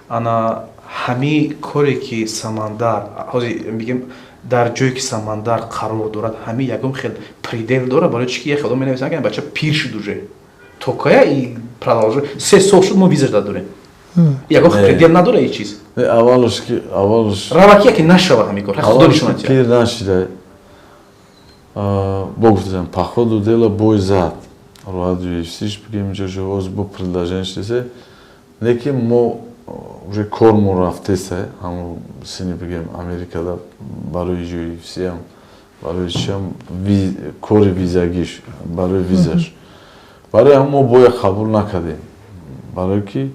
ана ҳамин коре ки Самандар ҳозир мегем дар ҷое ки Самандар қарор дорад ҳамин ягон хел предел дорад барои чӣ ки як одам менависад ки бача пир шуд уже то кая и продолжи 3 сол шуд мо визаш дадорем ягон предел надора ин чиз аввалш равакия ки нашава ҳамин кор худо нишонад пир нашида бо гуфтам походу дела бой зад роҳат UFC бигем ҷоҷо оз бо предложение шдесе лекин мо уже кормон рафтеса ҳамон сини бигем Америкада барои UFC ам барои чиам кори визагиш барои визаш барои ҳам мо бояд қабул накардем барое ки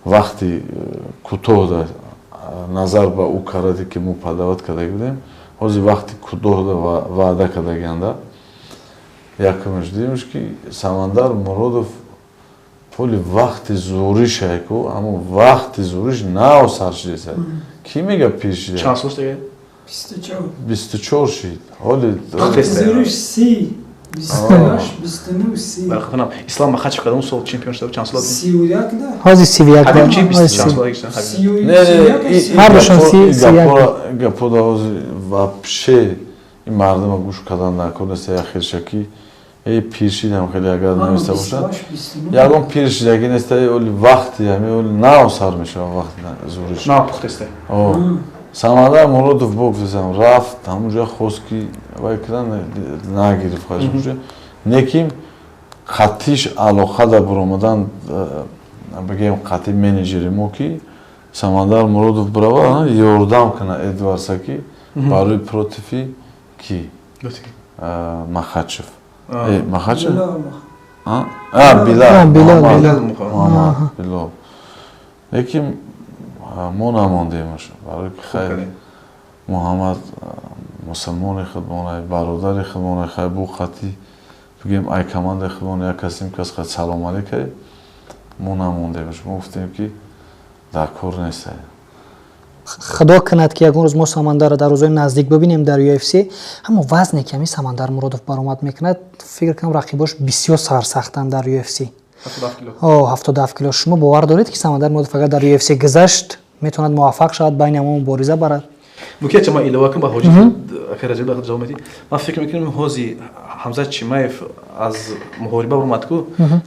вақти кӯтоҳда назар ба ӯ караде ки мо падават кардаги будем ҳозир вақти кӯтоҳда ваъда кардагианда якумаш дидемш ки Самандар Муродов поли вақти зӯриш айку аммо вақти зӯриш нав сар шидеса ки мега пир шида чанд сол шуда 24 шид ҳоли зӯриш 30 29 30 бархатонам Ислам Махачев кадом сол чемпион шуда чанд сол 31 да ҳозир 31 ҳабиб чи 20 чанд сол ҳардушон 31 гапода ҳозир вообще ин мардума гӯш кардан накунеста яхиршаки пир шидам хеле агар нависта бошад ягон пир шидаги неста оли вақти ҳами нав сар мешава вақти зӯриш нав пухтеста Самандар Муродов бо гуфтам рафт ҳамунҷа хост ки вай кидан нагирифт хашмуша неким қатиш алоқада буромадан бигем қати менеҷери мо ки Самандар Муродов бирава ёрдам кана Эдвардсаки барои против ки Махачев Махачев Билал лекин мо намондемаш барои ки хайр Муҳаммад мусулмони худмонай бародари худмонай хай бу қати бигем ай командаи худмон як касим кас қад салом алейкай мо намондемаш мо гуфтем ки дар кор нест худо кунад ки ягон рӯз мо Самандарро дар рӯзои наздик бибинем дар UFC ҳаммо вазне ки ҳамин Самандар Муродов баромад мекунад фикр кунам рақибош бисёр сарсахтанд дар UFC 77 кило шумо бовар доред ки Самандар Муродов агар дар UFC гузашт метавонад муваффақ шавад байни ҳамон мубориза барад букия чама илова кун ба ҳоҷи акай Раҷабалӣ ҷавоб медиҳ ман фикр мекунам ҳозир Ҳамзат Чимаев аз муҳориба омад ку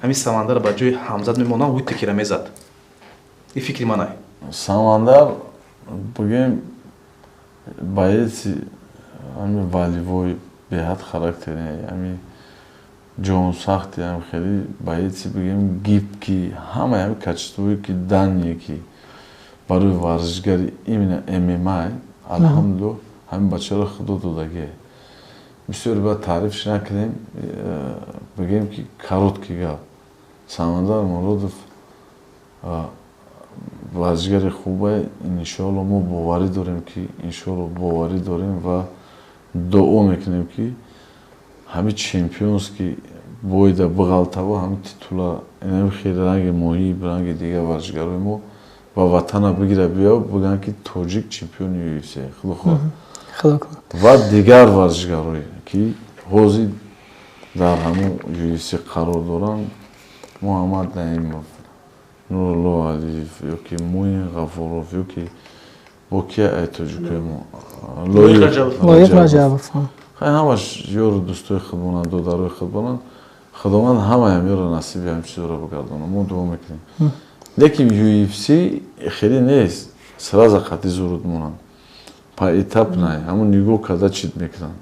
ҳамин Самандар ба ҷои Ҳамзат мемонад ӯ текира мезад ин фикри ман ай Самандар бигем боеци ҳамин валевой беҳад характере ҳамин ҷонсахти ҳам хеле боеци бигем гибки ҳамаи ҳамин качествое ки дание ки барои варзишгари именно MMA алҳамдулилlah ҳамин бачаро худо додагие бисёре ба таърифш накунем бигем ки короткий гап Самандар Муродов варзишгари хубе иншоалло мо боварӣ дорем ки иншоалло боварӣ дорем ва дуо мекунем ки ҳамин чемпионский боида биғалтава ҳамин титула инами хеле ранги моҳӣ ранги дигар варзишгарои мо ба ватана бигира биё бигӯянд ки тоҷик чемпиони UFC худо хоҳад ва дигар варзишгарои ки ҳозир дар ҳамон UFC қарор доранд Муҳаммад Наимов Нурулло Алиев ёки Муин Ғафуров ёки бо кия ай тоҷикои мо Лоиқ Раҷабов ҳамаш ёру дӯстои худмонанд додарои худмонанд худованд ҳамаям ёро насиби ҳамин чизоро бигардонад мо дуо мекунем лекин UFC хеле нест сразу қати зуруд монанд поэтапнай ҳамон нигоҳ карда чид мекунанд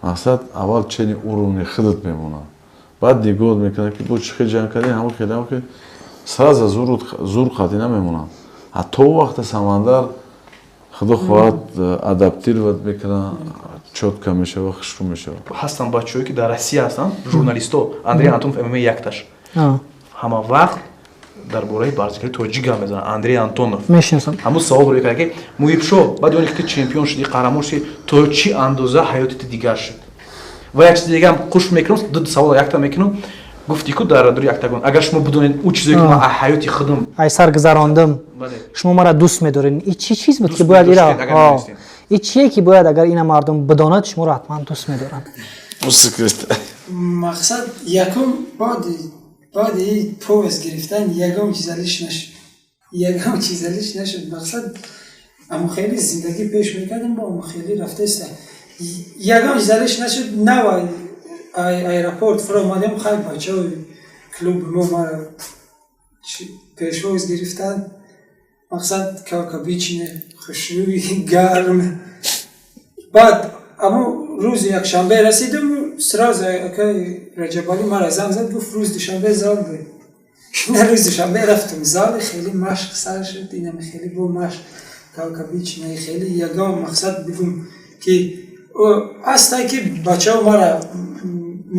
мақсад аввал чени уровни худат мемонанд баъд нигоҳ мекунанд ки бо чӣ хел ҷанг кардем ҳамон хел сразу зур қати намемонанд ҳатто вақте Самандар худо хоҳад адаптировать мекунад, чётка мешава, хушрӯ мешава. ҳастан бачаҳое ки дар Россия ҳастанд, журналистҳо, Андрей Антонов ММА якташ. ҳама вақт дар бораи барзигари тоҷик гап мезанад. Андрей Антонов мешинасам. ҳамун савол ро кард ки Муҳибшо баъди оне ки ту чемпион шудӣ, қаҳрамон шудӣ, то чӣ андоза ҳаёти ту дигар шуд? Ва як чизи дигам хушр мекунам, ду савол якта мекунам. Гуфтӣ ку дар дури яктагон, агар шумо бидонед ӯ чизе ки ман ҳаёти худам ай сар гузарондам, шумо маро дӯст медоред. И чӣ чиз буд ки бояд ира? И чие ки бояд агар ина мардум бидонад, шуморо ҳатман дӯст медоранд? мақсад якум баъди пояс гирифтан ягон чизалиш нашуд. мақсад амо хеле зиндагӣ пеш мекардем, бо амо хеле рафтаста ягон чизалиш нашуд. нава аэропорт фура омадем, хай бачаҳои клуб мо мара пешвоз гирифтан. мақсад кавкабичне хушрӯи гарм. баъд амо рӯзи якшанбе расидем, сразу акай Раҷабалӣ мара занг зад, гуфт рӯз душанбе зал бӯй. на рӯз душанбе рафтем зале, хеле машқ сар шуд, инаме хеле бо машқ кавкабичне хеле ягон мақсад бигум ки ҳастай ки бачаҳо мара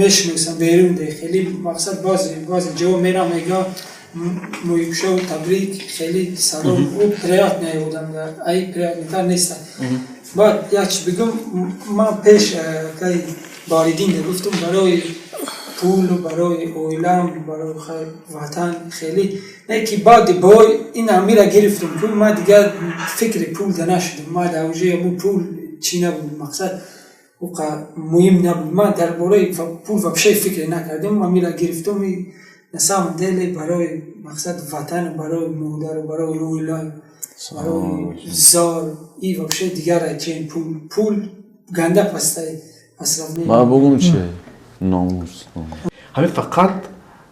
мешиносам берун де, хеле мақсад баъзе ҷо мерам мега Муҳибшо табрик, хеле салом, ӯ приятный одам, ай приятнитар нестад. баъд як чиз бигум, ман пеш кай волидин гуфтам барои пулу, барои оилам, барои ватан хеле не ки баъди бой ин ҳамира гирифтам, ку ман дигар фикри пул да нашудам. ман дар ҳуҷаи аму пул чӣ набуд, мақсад муҳим набуд. ман дар бораи пул вообще фикре накардам. ҳамира гирифтам на самом деле барои мақсад ватану, барои модару, барои оилаи, барои зор и вообще дигар айчен пул ганда пастай масраф ма бугум чи номус. ҳамин фақат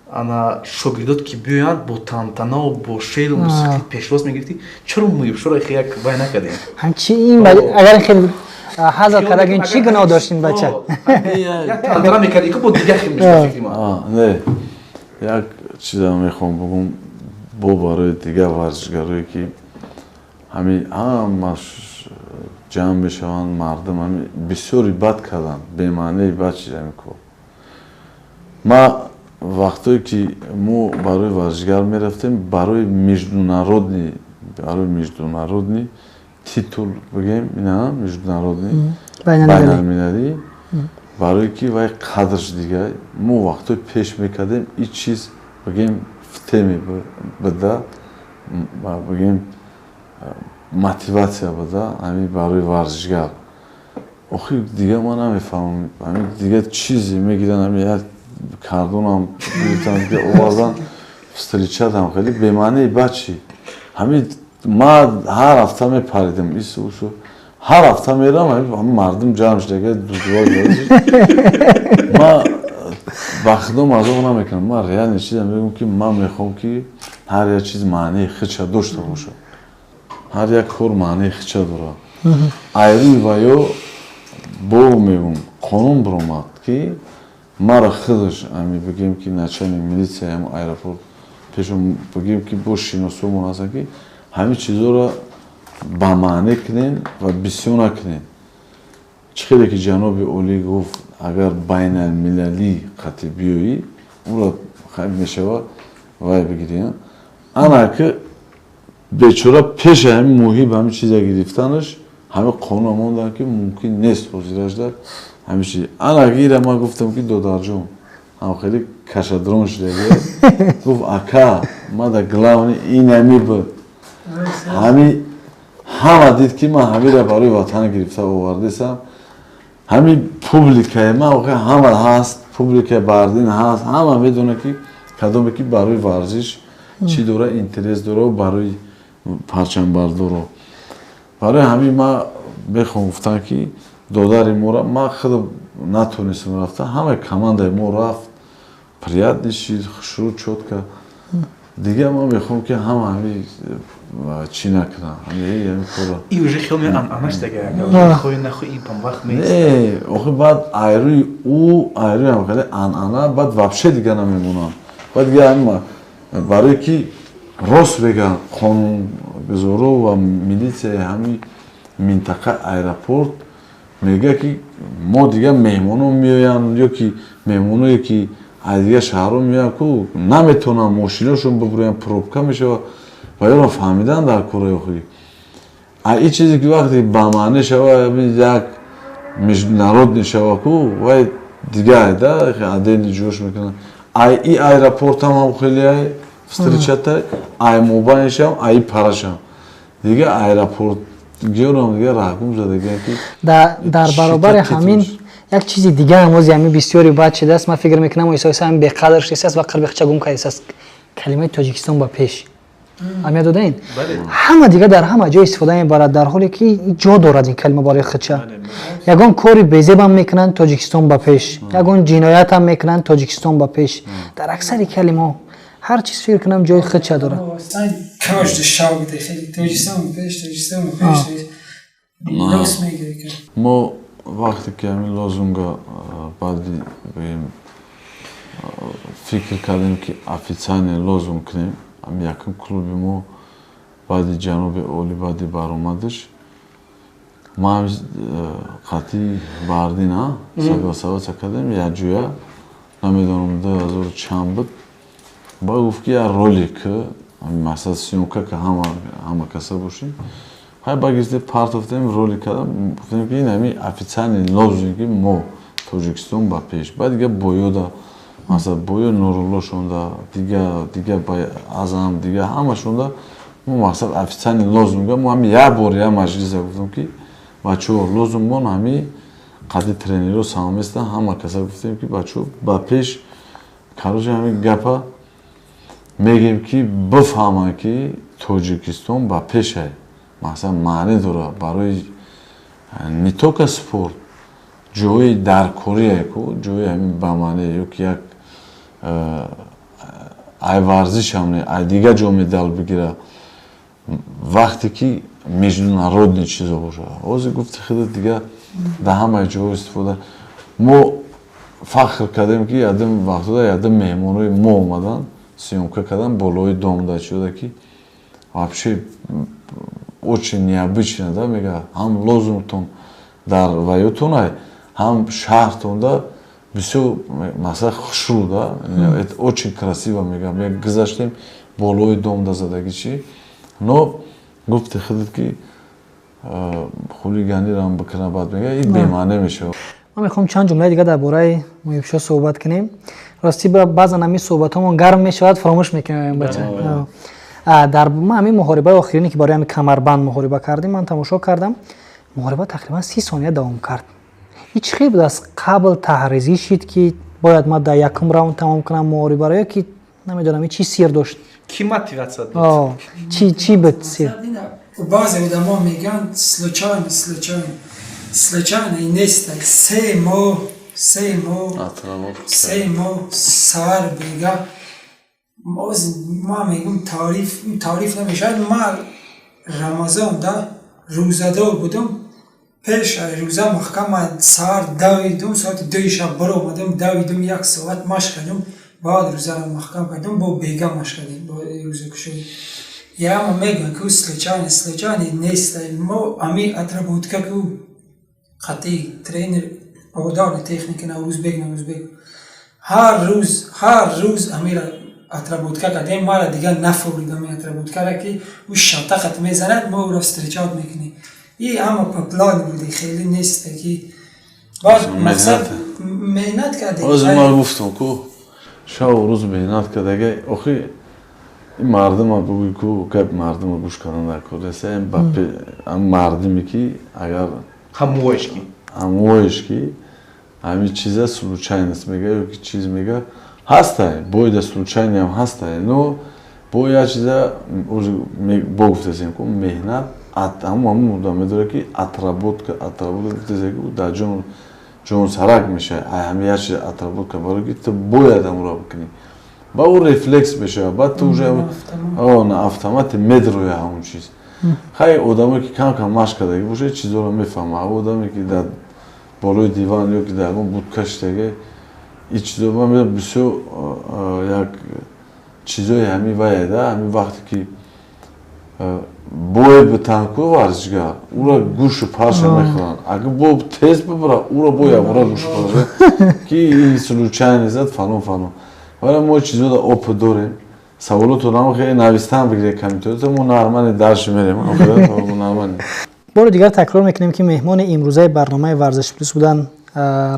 ана шогирдот ки биёянд бо тантанаву бо шеъру мусиқӣ пешвоз мегирифтӣ, чаро Муҳибшоро як бай накардем? ҳамчи ин агар хеле ҳазар кардагин чӣ гуноҳ доштин бача? тантана мекардӣ ки бо дигар хеле фикри ман. Не, як чизам мехоҳам бугум бо барои дигар варзишгарое ки ҳами ҳама ҷамъ мешаванд мардум, ҳами бисёри бад карданд, бемаънии бад чизами кор. ма вақтое ки мо барои варзишгар мерафтем, барои международни титул бигем, ина международни байналмилалӣ, барои ки вай қадрш дигар мо вақтое пеш мекардем, и чиз бигем в теме буда, бигем мотивация буда, ҳами барои варзишгар. охир дигар ман намефаҳмам, ҳами дигар чизе мегиранд, ҳами як кардонам гирифтанд, овардан встречатам, хеле бемаънии бачи. ҳами ма ҳар ҳафта мепаридем, исӯ ҳар ҳафта мерам, ҳами мардум ҷамъ шуда дудувор ма ба худо мазоқ намекунам. ма реально чиза мегӯям ки ман мехоҳам ки ҳар як чиз маънии худша дошта бошад, ҳар як кор маънии худша дорад. айрии ва ё бо мегӯям қонун биромад ки мара худаш ами бигем ки начальник милитсия ҳам аэропорт пешам бигем ки бо шиносумон ҳастан ки ҳамин чизоро ба маъне кунем ва бисён накунем. чӣ хеле ки ҷаноби олӣ гуфт, агар байналмилалӣ қатъи биёӣ, ӯро хай мешава вай бигирем. ана ки бечора пеши ҳамин муҳиб ҳамин чиза гирифтанаш ҳамин қонун мондан ки мумкин нест ҳозираш дар ҳамин чиз. ана ки ира ман гуфтам ки додарҷон ҳам хеле кашадрон шуда гуфт ака ма да главни инами буд. ҳама дид ки ман ҳамира барои ватан гирифта овардесам. ҳамин публикаи ман ҳама ҳаст, публикаи бардин ҳаст, ҳама медонад ки кадоме ки барои варзиш чӣ дора интерес дора, барои парчамбардоро. барои ҳамин ман мехоҳам гуфтам ки додари моро ман худам натонистам рафтан, ҳамаи командаи мо рафт, приятный шид, хушрӯ, чётка. дигар ман мехоҳам ки ҳама ҳамин чӣ накунам, ҳамин кора. И уже хеле ана штага хои нахои ин пам вақт мест. Не, охир баъд айрӯи ӯ, айрӯи ҳам хеле анъана, баъд вообще дигар намемонам. баъд дигар ҳамин барое ки рост беган қонунгузоро ва милитсияи ҳамин минтақа аэропорт мега ки мо дига меҳмонон меоянд ё ки меҳмоное ки аз дига шаҳрҳо меоянд ку наметавонанд мошинашон бубуранд пробка мешавад ва ёро фаҳмидан дар кораи охирӣ ин чизе ки вақте ба маъне шавад як международный шавад ку вай дига да отдельный ҷош мекунад и аэропортам хеле встречатай мобайншам парашам дига аэропорт георам дига раҳкум задагиам ки дар баробари ҳамин як чизи дига ҳам ози ҳамин бисёри бад шидааст. Ман фикр мекунам исоиса беқадр шидааст ва қирбиқча гум кардааст калимаи тоҷикистон ба пеш ҳамия додаин ҳама дига дар ҳама ҷо истифода мебарад дар ҳоле ки ҷо дорад ин калима барои худча. Ягон кори безебам мекунанд тоҷикистон ба пеш, ягон ҷиноятам мекунанд тоҷикистон ба пеш. Дар аксари калимаҳо ҳар чиз фикр кунам ҷои худча дорад. мо вақте ки ҳамин лозунга баъди фикр кардем ки официально лозунг кунем якин клуби мо баъди ҷаноби оли баъди баромадаш ма қатъи бардина согласоваться кардем якҷоя намедонам 2000 чанд буд ба гуфт ки як ролик масъала сёмка ки ҳама каса бошем ҳай ба гирифтем партофтем ролик кардам гуфтем ки ин ҳамин официальный лозунги мо тоҷикистон ба пеш ба дига боёда масъала боё нурулло шонда дига азам дига ҳама шонда мо мақсад официальный лозунга мо ҳамин як бор як маҷлиса гуфтем ки бачаҳо лозунгмон ҳамин қадри тренерҳо самоместан ҳама каса гуфтем ки бачаҳо ба пеш кароҷи ҳамин гапа мегем ки бифаҳманд ки тоҷикистон ба пешай масалан маъне дора барои не только спорт ҷои даркорие ҷои ҳамин ба маъне ё ки як ай варзишам не ай дига ҷо медал бигира вақте ки международный чизо бошад ҳозир гуфти худат дига дар ҳамаи ҷоҳо истифода мо фахр кардем ки ядим вақтода ядим меҳмонои мо омаданд съёмка кардан болои домдачида ки вообще очень необычно да мега ҳам лозунгтон дар ваётонай ҳам шаҳртон да бисёр масъала хушрӯ да очень красиво мегам як гузаштем болои домда задаги чи но гуфти худат ки хулиганирам бикунам баъд мега ин бемаъне мешавад. Ман мехоҳам чанд ҷумлаи дига дар бораи муҳибшо суҳбат кунем. Рости баъзан ҳамин суҳбатҳомон гарм мешавад фаромӯш мекунем бача. дар ҳамин муҳорибаи охирине ки барои ҳамин камарбанд муҳориба кардем ман тамошо кардам муҳориба тақрибан 30 сония давом кард. ҳеҷ хел буд аз қабл таҳризӣ шид ки бояд ман дар якум раунд тамом кунам муҳорибаро ё ки намедонам чӣ сир дошт ки мотивация дод чӣ буд сир баъзе одамо мегӯянд случайно и нестай 3 моҳ сар бега ма мегӯм таъриф намешавад. ма рамазон да рӯзадор будам пеш рӯза маҳкам ман саҳар давидум соати 2 шаб баромадам давидум 1 соат машқ кардам баъд рӯзаро маҳкам кардам бо бега машқ кардем бо рӯзакушоӣ яма мегӯянд ку случайно нестай мо ҳамин отработка ку қатъи тренер одали техника наврӯзбек ҳар рӯз ҳамира отработка кардем мара дига нафуридам отработкара ки ӯ шатақат мезанад мо ӯро встречат мекунем и ҳама по плани буди хеле неста ки мақсад меҳнат кардем ҳозир ман гуфтам ку шабу рӯз меҳнат кардага охи ин мардума бугӯй ку гап мардума гӯш кардан дар корреса мардуме ки агар ҳамоешки ҳамин чиза случайност мега ё ки чиз мега ҳастай боида случайниям ҳастай но бо як чиза бо гуфтасем ку меҳнат ҳамун мудда медора ки отработка гуфтасем ку дар ҷон сарак мешавад ҳамин як чиза отработка барои ки ту бояд ҳамуро бикунӣ ба ӯ рефлекс мешавад баъд ту уже на автомате медроя ҳамун чиз хай одаме ки кам машқ кардаги бошад чизоро мефаҳмад одаме ки дар болои диван ё ки дар ягон будка шидаги ин чизо ман медонам бисёр як чизои ҳамин вая да ҳамин вақте ки боед битанку варзишгар ура гӯшу паша мекунанд агар бо тез бибара ура бо ябора гӯшу паша ки ин случайно зад фанон вале мо чизода опыт дорем саволоту намхе навистан бигире комитета мо нормально дарш мерем мо нормально бори дигар такрор мекунем ки меҳмони имрӯзаи барномаи варзиш плюс буданд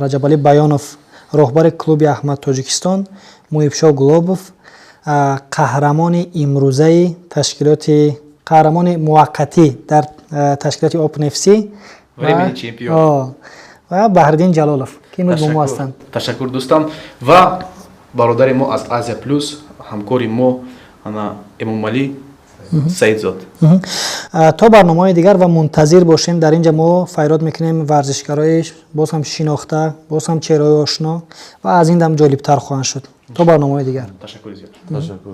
раҷабалӣ баёнов роҳбари клуби аҳмад тоҷикистон, муҳибшоҳ гулобов қаҳрамони имрӯзаи ташкилоти қаҳрамони муваққатӣ дар ташкилоти Open FC временный чемпион ва Баҳриддин Ҷалолов ки имрӯз бо мо ҳастанд. Ташаккур дӯстам ва бародари мо аз Азия плюс ҳамкори мо ана Эмомалӣ Саидзод. То барномаҳои дигар ва мунтазир бошем. Дар инҷа мо файрод мекунем варзишгарои боз ҳам шинохта, боз ҳам чеҳраҳои ошно ва аз ин дам ҷолибтар хоҳанд шуд. То барномаҳои дигар. Ташаккури зиёд. ташаккур